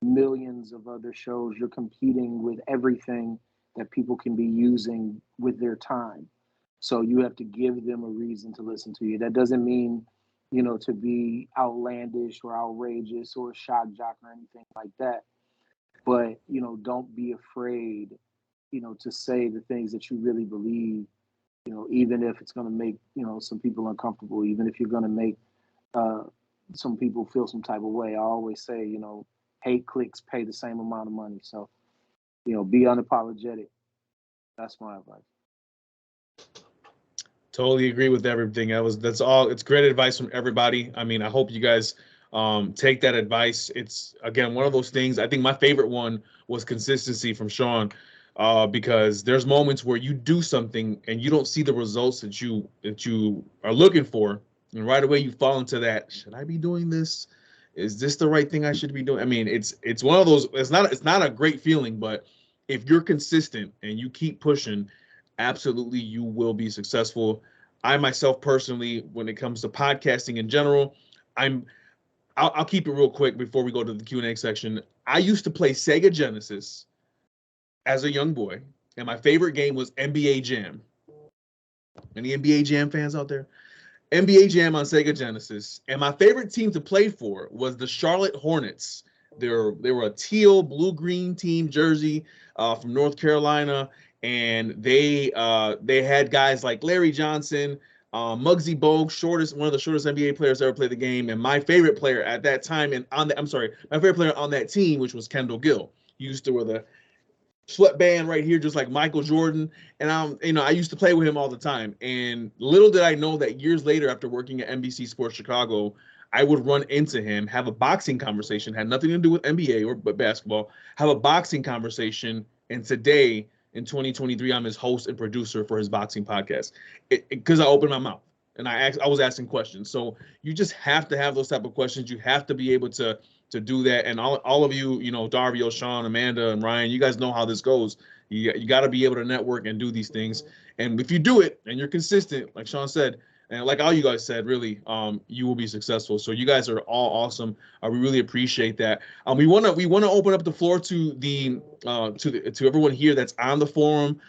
millions of other shows. You're competing with everything that people can be using with their time. So you have to give them a reason to listen to you. That doesn't mean, to be outlandish or outrageous or a shock jock or anything like that. But, don't be afraid, to say the things that you really believe, even if it's going to make, some people uncomfortable, even if you're going to make some people feel some type of way. I always say, hate clicks pay the same amount of money. So, be unapologetic. That's my advice. Totally agree with everything. That's all. It's great advice from everybody. I mean, I hope you guys take that advice. It's, again, one of those things. I think my favorite one was consistency from Sean, because there's moments where you do something and you don't see the results that you are looking for, and right away you fall into that. Should I be doing this? Is this the right thing I should be doing? I mean, it's one of those. It's not a great feeling, but if you're consistent and you keep pushing, absolutely you will be successful. I myself personally, when it comes to podcasting in general, I'll keep it real quick before we go to the Q&A section. I used to play Sega Genesis as a young boy, and my favorite game was NBA Jam. Any NBA Jam fans out there? NBA Jam on Sega Genesis, and my favorite team to play for was the Charlotte Hornets. They were a teal blue-green team jersey from North Carolina, and they had guys like Larry Johnson, Muggsy Bogues, one of the shortest NBA players to ever play the game, and my favorite player at that time, my favorite player on that team, which was Kendall Gill. He used to wear the sweatband right here, just like Michael Jordan. And I used to play with him all the time. And little did I know that years later, after working at NBC Sports Chicago, I would run into him, have a boxing conversation, had nothing to do with NBA but basketball, have a boxing conversation. And today in 2023, I'm his host and producer for his boxing podcast, because I opened my mouth and I was asking questions. So you just have to have those type of questions. You have to be able to do that. And all of you, Darvio, Sean, Amanda, and Ryan, you guys know how this goes. You got to be able to network and do these things. And if you do it and you're consistent, like Sean said, and like all you guys said, really, you will be successful. So you guys are all awesome. We really appreciate that. We want to open up the floor to to everyone here that's on the forum.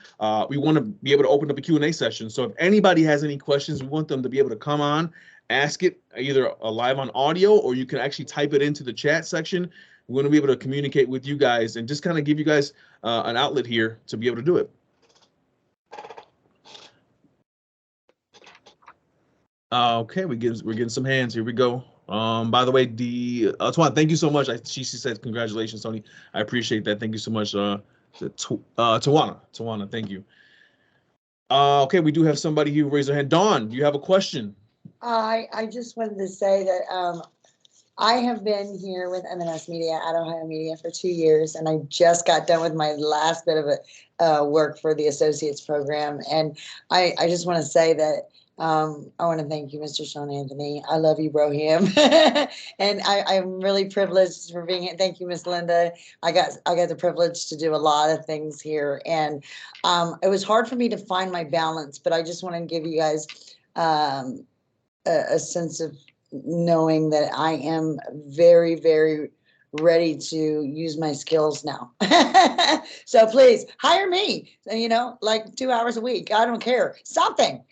We want to be able to open up a Q&A session. So if anybody has any questions, we want them to be able to come on, ask it either live on audio, or you can actually type it into the chat section. We want to be able to communicate with you guys and just kind of give you guys an outlet here to be able to do it. Okay, we're getting some hands. Here we go. By the way, Tawana, thank you so much. She said congratulations, Tony. I appreciate that. Thank you so much. Tawana, thank you. Okay, we do have somebody who raised their hand. Dawn, do you have a question? I just wanted to say that I have been here with M&S Media at Ohio Media for 2 years, and I just got done with my last bit of work for the associates program. And I just want to say that I want to thank you, Mr. Sean Anthony. I love you, Broham. And I'm really privileged for being here. Thank you, Miss Lynda. I got the privilege to do a lot of things here, and it was hard for me to find my balance. But I just want to give you guys a sense of knowing that I am very, very ready to use my skills now. So please hire me, like 2 hours a week. I don't care. Something.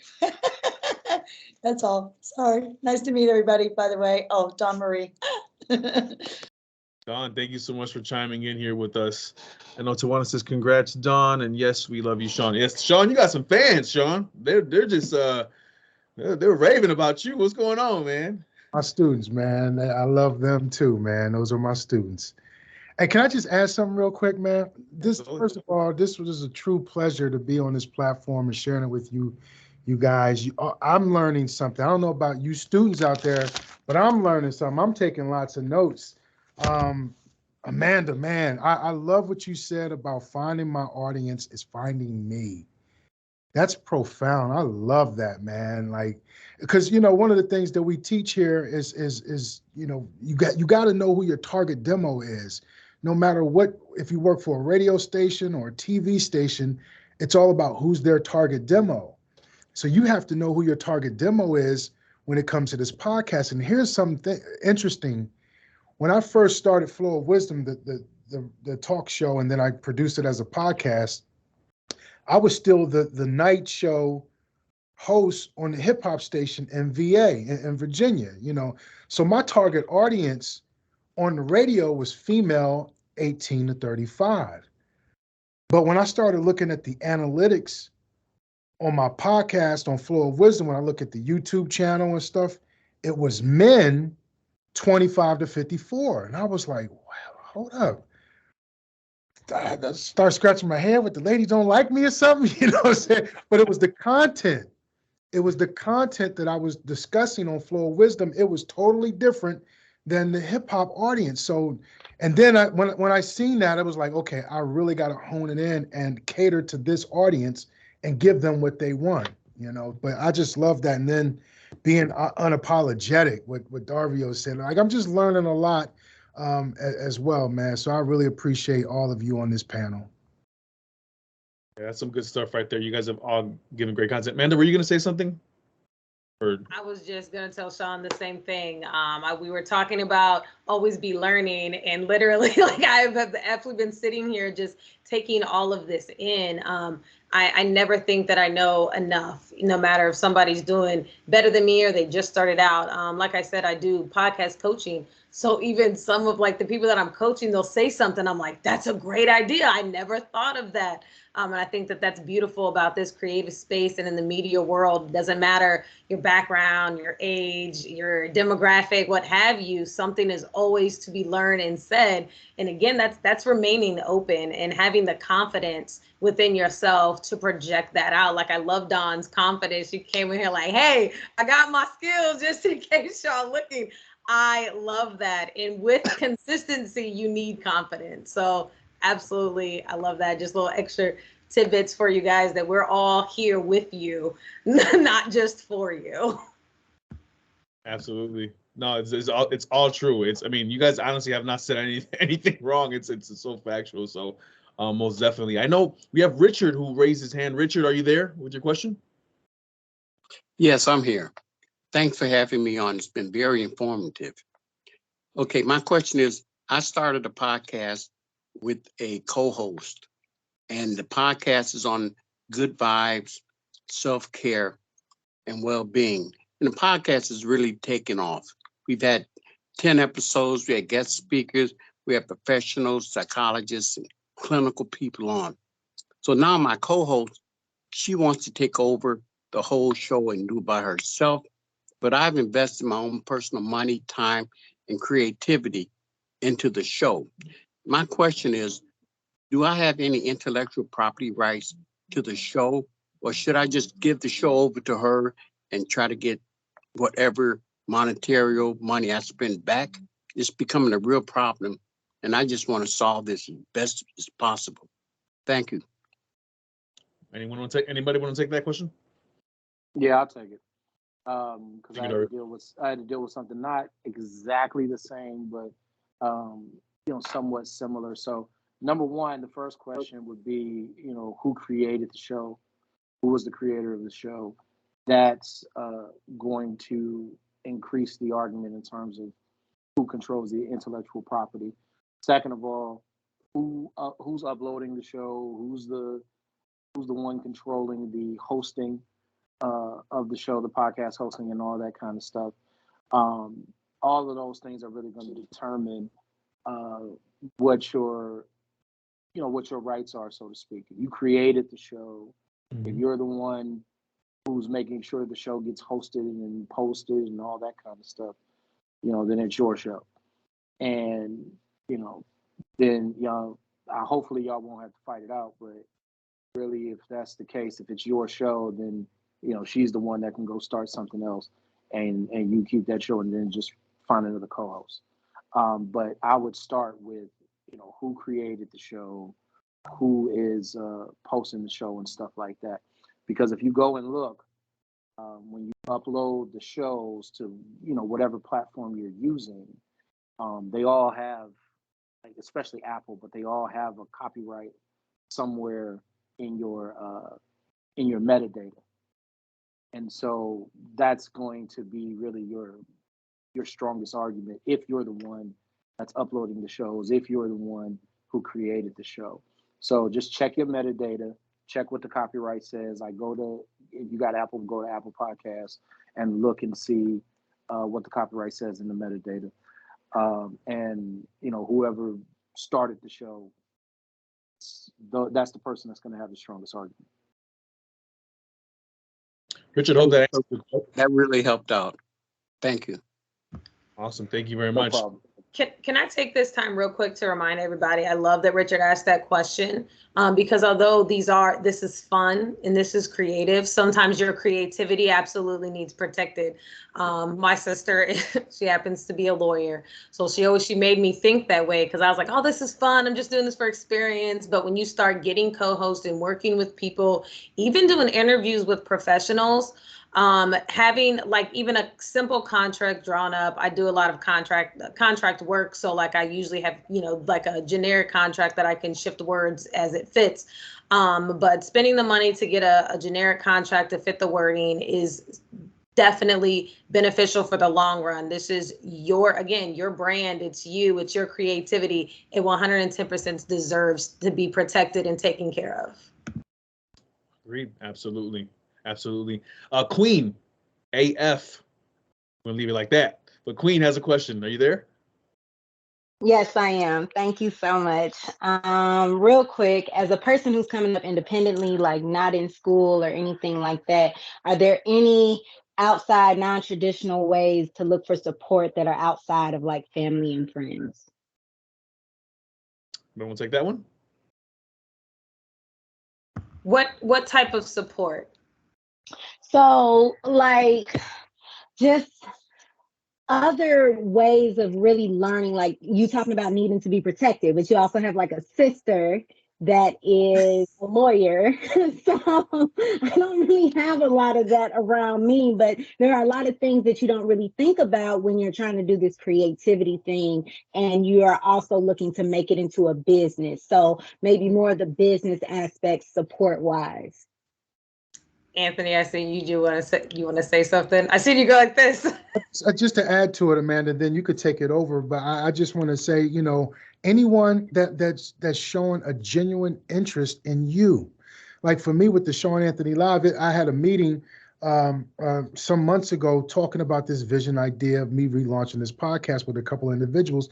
That's all. Sorry. Nice to meet everybody, by the way. Oh, Dawn Marie. Dawn, thank you so much for chiming in here with us. I know Tawana says congrats, Dawn, and yes, we love you, Sean. Yes, Sean, you got some fans, Sean. They're just they're raving about you. What's going on, man? My students, man. I love them too, man. Those are my students. Hey, can I just add something real quick, man? First of all, this was a true pleasure to be on this platform and sharing it with you guys. I'm learning something. I don't know about you students out there, but I'm learning something. I'm taking lots of notes. Amanda, man, I love what you said about finding my audience is finding me. That's profound. I love that, man. Like, because one of the things that we teach here is you got to know who your target demo is. No matter what, if you work for a radio station or a TV station, it's all about who's their target demo. So you have to know who your target demo is when it comes to this podcast. And here's something interesting. When I first started Flow of Wisdom, the talk show, and then I produced it as a podcast, I was still the night show host on the hip hop station in VA in Virginia, So my target audience on the radio was female 18 to 35. But when I started looking at the analytics on my podcast on Flow of Wisdom, when I look at the YouTube channel and stuff, it was men 25 to 54. And I was like, wow, hold up. I start scratching my head with the ladies don't like me or something, you know what I'm saying? But it was the content. It was the content that I was discussing on Flow of Wisdom. It was totally different than the hip hop audience. So, and then when I seen that, I was like, okay, I really got to hone it in and cater to this audience and give them what they want, But I just love that. And then being unapologetic, what Darvio said, like I'm just learning a lot as well, man. So I really appreciate all of you on this panel. Yeah, that's some good stuff right there. You guys have all given great content. Amanda, were you going to say something? I was just going to tell Sean the same thing. We were talking about always be learning, and literally, like I've actually been sitting here just taking all of this in. I never think that I know enough, no matter if somebody's doing better than me or they just started out. Like I said, I do podcast coaching. So even some of like the people that I'm coaching, they'll say something. I'm like, that's a great idea. I never thought of that. And I think that that's beautiful about this creative space and in the media world. It doesn't matter your background, your age, your demographic, what have you, something is always to be learned and said. And again, that's remaining open and having the confidence within yourself to project that out. Like I love Dawn's confidence. She came in here like, hey, I got my skills just in case y'all looking. I love that. And with consistency, you need confidence. So absolutely. I love that. Just little extra tidbits for you guys that we're all here with you, not just for you. Absolutely. No, it's all true. You guys honestly have not said anything wrong. It's so factual. So most definitely. I know we have Richard who raised his hand. Richard, are you there with your question? Yes, I'm here. Thanks for having me on. It's been very informative. Okay, my question is, I started a podcast with a co-host, and the podcast is on good vibes, self-care, and well-being. And the podcast is really taken off. We've had 10 episodes. We had guest speakers. We have professionals, psychologists, and clinical people on. So now my co-host, she wants to take over the whole show and do it by herself. but I've invested my own personal money, time, and creativity into the show. My question is, do I have any intellectual property rights to the show, or should I just give the show over to her and try to get whatever monetary money I spend back? It's becoming a real problem, and I just want to solve this as best as possible. Thank you. Anybody want to take that question? Yeah, I'll take it. Because I Take it, had to deal with something not exactly the same, but somewhat similar. So number one, the first question would be, who created the show? Who was the creator of the show? That's going to increase the argument in terms of who controls the intellectual property. Second of all, who's uploading the show? Who's the one controlling the hosting of the show, the podcast hosting, and all that kind of stuff. All of those things are really going to determine what your rights are, so to speak. If you created the show, if you're the one who's making sure the show gets hosted and posted and all that kind of stuff, then it's your show. And, then hopefully y'all won't have to fight it out. But really, if that's the case, if it's your show, then, she's the one that can go start something else and you keep that show and then just find another co-host. But I would start with, who created the show, who is posting the show and stuff like that. Because if you go and look, when you upload the shows to, whatever platform you're using, they all have, like, especially Apple, but they all have a copyright somewhere in your metadata. And so that's going to be really your strongest argument if you're the one that's uploading the shows, if you're the one who created the show. So just check your metadata, check what the copyright says. If you got Apple, go to Apple Podcasts and look and see what the copyright says in the metadata. And whoever started the show, that's the person that's going to have the strongest argument. Richard, hope that really helped out. Thank you. Awesome. Thank you very No much. problem. Can I take this time real quick to remind everybody? I love that Richard asked that question because although this is fun and this is creative, sometimes your creativity absolutely needs protected. My sister, she happens to be a lawyer, so she made me think that way because I was like, oh, this is fun. I'm just doing this for experience. But when you start getting co-hosts and working with people, even doing interviews with professionals, having like even a simple contract drawn up. I do a lot of contract work. So like I usually have, like a generic contract that I can shift words as it fits. But spending the money to get a generic contract to fit the wording is definitely beneficial for the long run. This is your brand. It's you, it's your creativity. It 110% deserves to be protected and taken care of. Agreed. Absolutely. Queen AF. I'm gonna leave it like that. But Queen has a question. Are you there? Yes, I am. Thank you so much. Real quick, as a person who's coming up independently, like not in school or anything like that, are there any outside non-traditional ways to look for support that are outside of like family and friends? Anyone want to take that one? What type of support? So like just other ways of really learning, like you talking about needing to be protected, but you also have like a sister that is a lawyer. So I don't really have a lot of that around me, but there are a lot of things that you don't really think about when you're trying to do this creativity thing. And you are also looking to make it into a business. So maybe more of the business aspect support wise. Anthony, I see you want to say something. I see you go like this. Just to add to it, Amanda, then you could take it over. But I just want to say, anyone that's showing a genuine interest in you, like for me with the Sean Anthony Live, I had a meeting some months ago talking about this vision idea of me relaunching this podcast with a couple of individuals,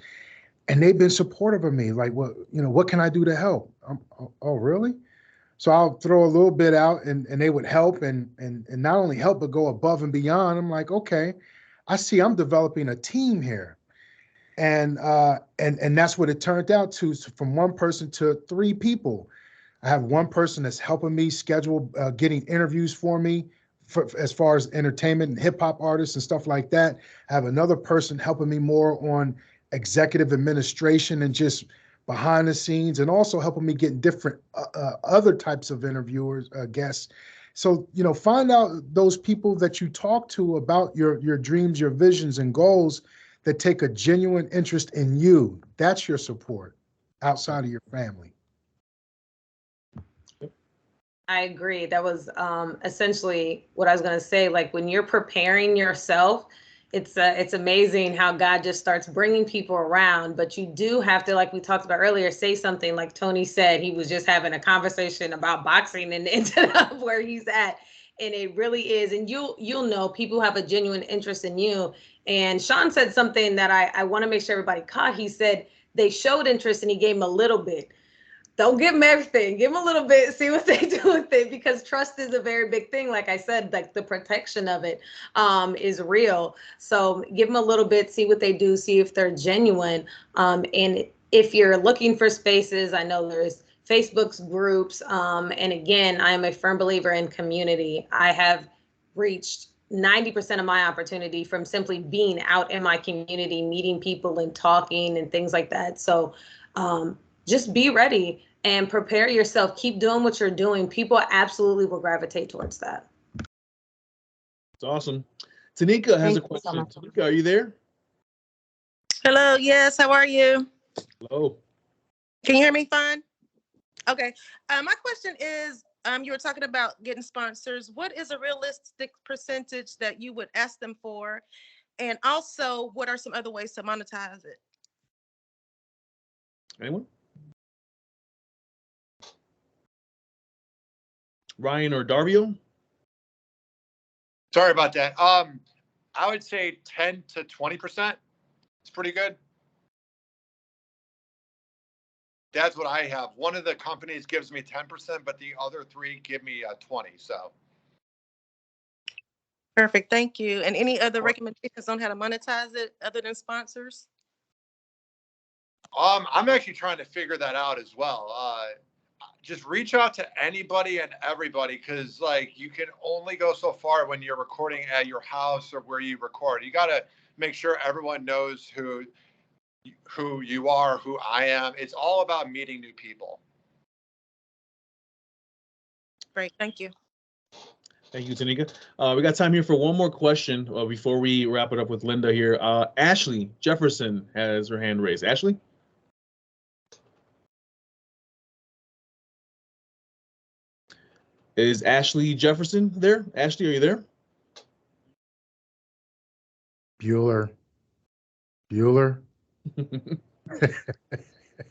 and they've been supportive of me. Like, what can I do to help? Oh, really? So I'll throw a little bit out and they would help and not only help, but go above and beyond. I'm like, okay, I see I'm developing a team here. And that's what it turned out to. So from one person to 3 people. I have one person that's helping me schedule, getting interviews for me as far as entertainment and hip hop artists and stuff like that. I have another person helping me more on executive administration and just behind the scenes, and also helping me get different other types of interviewers, guests. So, find out those people that you talk to about your dreams, your visions and goals that take a genuine interest in you. That's your support outside of your family. I agree. That was essentially what I was going to say. Like when you're preparing yourself, it's amazing how God just starts bringing people around. But you do have to, like we talked about earlier, say something. Like Tony said, he was just having a conversation about boxing and ended up where he's at. And it really is. And you'll know people have a genuine interest in you. And Sean said something that I want to make sure everybody caught. He said they showed interest and he gave them a little bit. Don't give them everything. Give them a little bit, see what they do with it, because trust is a very big thing. Like I said, like the protection of it is real. So give them a little bit, see what they do, see if they're genuine. And if you're looking for spaces, I know there's Facebook's groups. And again, I am a firm believer in community. I have reached 90% of my opportunity from simply being out in my community, meeting people and talking and things like that. So just be ready and prepare yourself. Keep doing what you're doing. People absolutely will gravitate towards that. It's awesome. Tanika has a question. Tanika, are you there? Hello. Yes. How are you? Hello. Can you hear me fine? Okay. My question is, you were talking about getting sponsors. What is a realistic percentage that you would ask them for? And also, what are some other ways to monetize it? Anyone? Ryan or Darvio? Sorry about that. I would say 10 to 20%. It's pretty good. That's what I have. One of the companies gives me 10%, but the other 3 give me 20. So. Perfect. Thank you. And any other recommendations on how to monetize it other than sponsors? I'm actually trying to figure that out as well. Just reach out to anybody and everybody, because like you can only go so far when you're recording at your house or where you record. You got to make sure everyone knows who you are, who I am. It's all about meeting new people. Great. Thank you. Thank you, Tanika. We got time here for one more question before we wrap it up with Lynda here. Ashley Jefferson has her hand raised. Ashley? Is Ashley Jefferson there? Ashley, are you there? Bueller.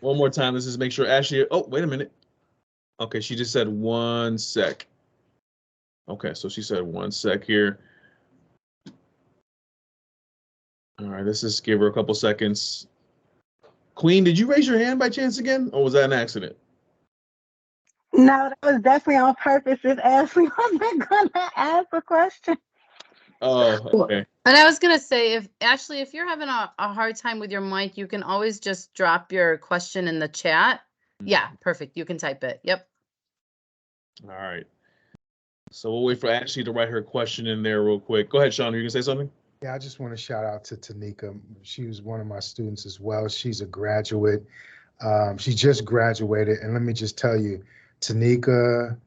One more time. Let's just make sure Ashley. Oh, wait a minute. Okay, she just said 1 sec. Okay, so she said 1 sec here. All right, let's just give her a couple seconds. Queen, did you raise your hand by chance again, or was that an accident? No, that was definitely on purpose. If Ashley wasn't gonna ask a question. Oh, okay. And I was gonna say, if you're having a hard time with your mic, you can always just drop your question in the chat. Yeah, perfect. You can type it. Yep. All right. So we'll wait for Ashley to write her question in there real quick. Go ahead, Sean. Are you gonna say something? Yeah, I just want to shout out to Tanika. She was one of my students as well. She's a graduate. She just graduated, and let me just tell you, Tanika,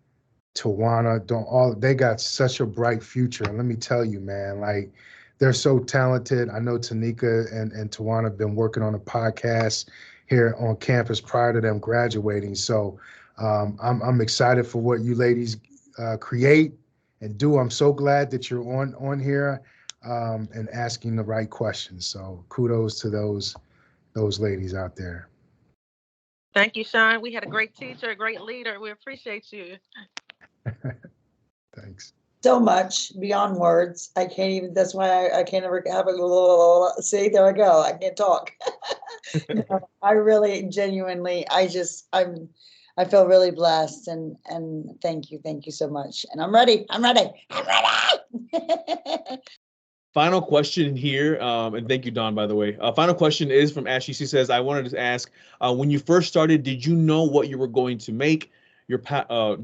Tawana, they got such a bright future. And let me tell you, man, like they're so talented. I know Tanika and Tawana have been working on a podcast here on campus prior to them graduating. So I'm excited for what you ladies create and do. I'm so glad that you're on here and asking the right questions. So kudos to those ladies out there. Thank you, Sean. We had a great teacher, a great leader. We appreciate you. Thanks. So much beyond words. I can't even, that's why I can't ever have a, see, there I go. I can't talk. No, I really genuinely, I feel really blessed, and thank you so much. And I'm ready. Final question here, and thank you, Don, by the way. Final question is from Ashley. She says, I wanted to ask, when you first started, did you know what you were going to make your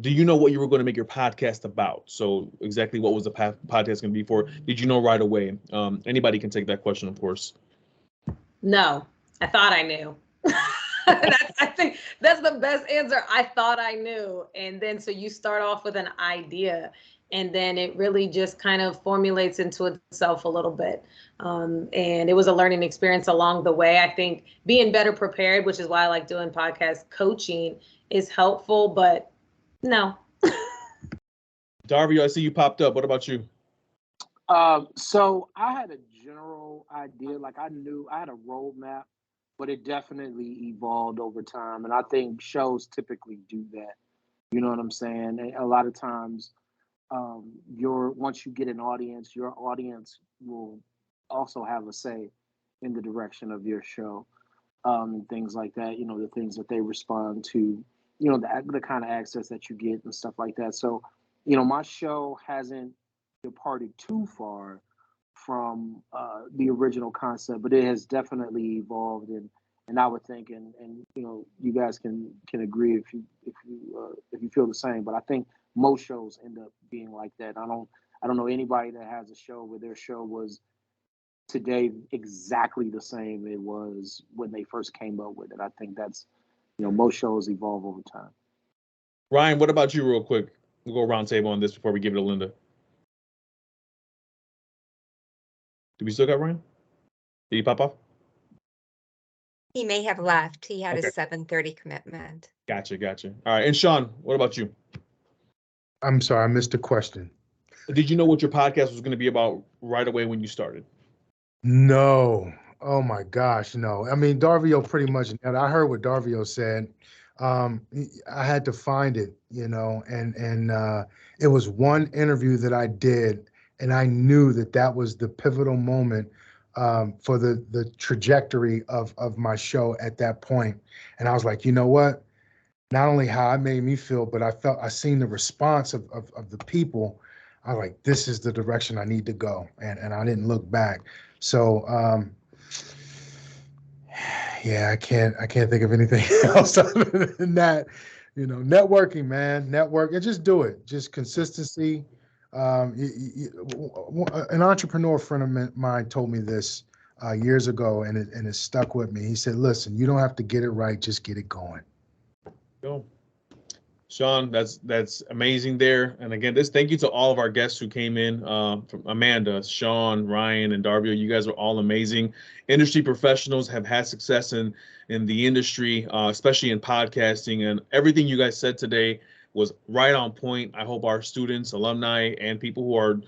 do you know what you were going to make your podcast about? So exactly what was the podcast going to be for? Did you know right away? Anybody can take that question, of course. No, I thought I knew. I think that's the best answer. I thought I knew. And then so you start off with an idea, and then it really just kind of formulates into itself a little bit. And it was a learning experience along the way. I think being better prepared, which is why I like doing podcast coaching, is helpful, but no. Darby, I see you popped up. What about you? So I had a general idea, like I knew I had a roadmap, but it definitely evolved over time. And I think shows typically do that. You know what I'm saying? And a lot of times, once you get an audience, your audience will also have a say in the direction of your show, and things like that. You know, the things that they respond to, you know, the kind of access that you get and stuff like that. So, you know, my show hasn't departed too far from the original concept, but it has definitely evolved. And I would think, and you know, you guys can agree if you feel the same. But I think most shows end up being like that. I don't know anybody that has a show where their show was today exactly the same it was when they first came up with it. I think that's, you know, most shows evolve over time. Ryan, what about you, real quick? We'll go roundtable on this before we give it to Lynda. Do we still got Ryan? Did he pop off? He may have left. He had Okay. a 7:30 commitment. Gotcha. All right. And Sean, what about you? I'm sorry, I missed the question. Did you know what your podcast was going to be about right away when you started? No. Oh my gosh, no. I mean, Darvio pretty much, and I heard what Darvio said. I had to find it, you know, and it was one interview that I did, and I knew that was the pivotal moment for the trajectory of my show at that point. And I was like, you know what? Not only how it made me feel, but I seen the response of the people. I was like, this is the direction I need to go, and I didn't look back. So yeah, I can't think of anything else other than that. You know, networking, man, network, and just do it. Just consistency. An entrepreneur friend of mine told me this years ago, and it stuck with me. He said, "Listen, you don't have to get it right; just get it going." Go. Sean, that's amazing there. And again, thank you to all of our guests who came in, from Amanda, Sean, Ryan, and Darby. You guys are all amazing. Industry professionals, have had success in the industry, especially in podcasting, and everything you guys said today was right on point. I hope our students, alumni, and people who are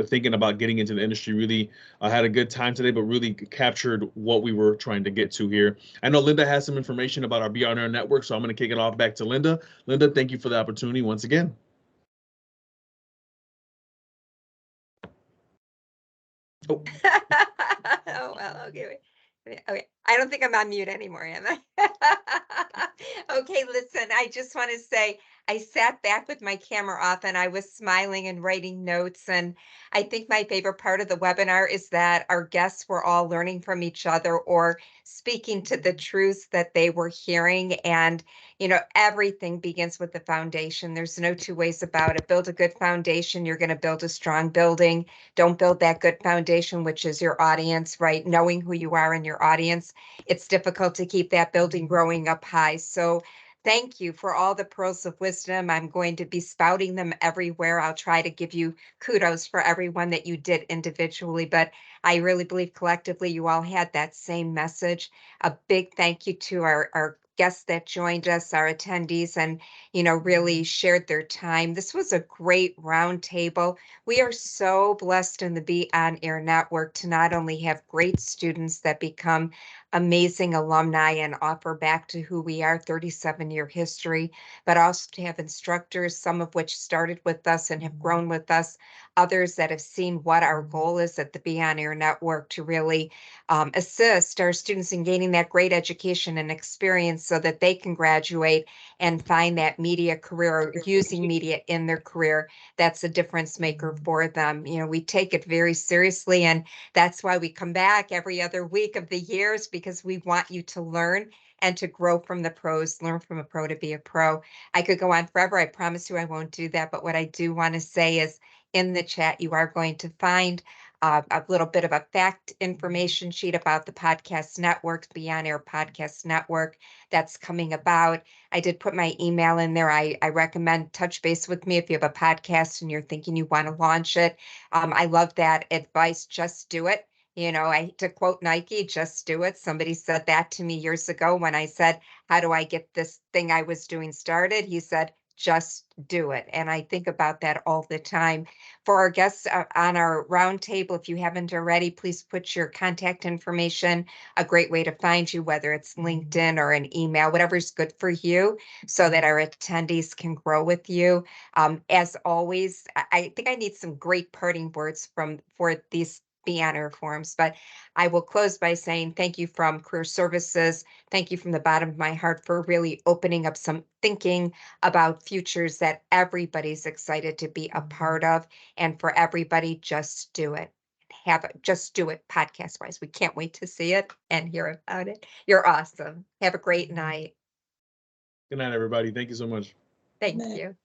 thinking about getting into the industry really had a good time today, but really captured what we were trying to get to here. I know Lynda has some information about our BeOnAir network, so I'm going to kick it off back to Lynda. Lynda, thank you for the opportunity once again. Oh, well, okay. Okay, I don't think I'm on mute anymore, am I? Okay, listen, I just want to say I sat back with my camera off and I was smiling and writing notes. And I think my favorite part of the webinar is that our guests were all learning from each other or speaking to the truths that they were hearing. And, you know, everything begins with the foundation. There's no two ways about it. Build a good foundation, you're going to build a strong building. Don't build that good foundation, which is your audience, right? Knowing who you are in your audience, it's difficult to keep that building growing up high. So thank you for all the pearls of wisdom. I'm going to be spouting them everywhere. I'll try to give you kudos for everyone that you did individually, but I really believe collectively you all had that same message. A big thank you to our guests that joined us, our attendees, and, you know, really shared their time. This was a great roundtable. We are so blessed in the BeOnAir network to not only have great students that become amazing alumni and offer back to who we are, 37-year history, but also to have instructors, some of which started with us and have grown with us, others that have seen what our goal is at the BeOnAir Network to really assist our students in gaining that great education and experience so that they can graduate and find that media career, using media in their career. That's a difference maker for them. You know, we take it very seriously, and that's why we come back every other week of the years, because we want you to learn and to grow from the pros, learn from a pro to be a pro. I could go on forever. I promise you I won't do that. But what I do want to say is in the chat, you are going to find a little bit of a fact information sheet about the podcast network, BeOnAir Podcast Network, that's coming about. I did put my email in there. I recommend touch base with me if you have a podcast and you're thinking you want to launch it. I love that advice. Just do it. You know, to quote Nike, just do it. Somebody said that to me years ago when I said, how do I get this thing I was doing started? He said, just do it. And I think about that all the time. For our guests on our roundtable, if you haven't already, please put your contact information, a great way to find you, whether it's LinkedIn or an email, whatever's good for you, so that our attendees can grow with you. As always, I think I need some great parting words for these BeOnAir forums, but I will close by saying thank you from Career Services. Thank you from the bottom of my heart for really opening up some thinking about futures that everybody's excited to be a part of. And for everybody, just do it. Just do it podcast wise. We can't wait to see it and hear about it. You're awesome. Have a great night. Good night, everybody. Thank you so much. Thank you.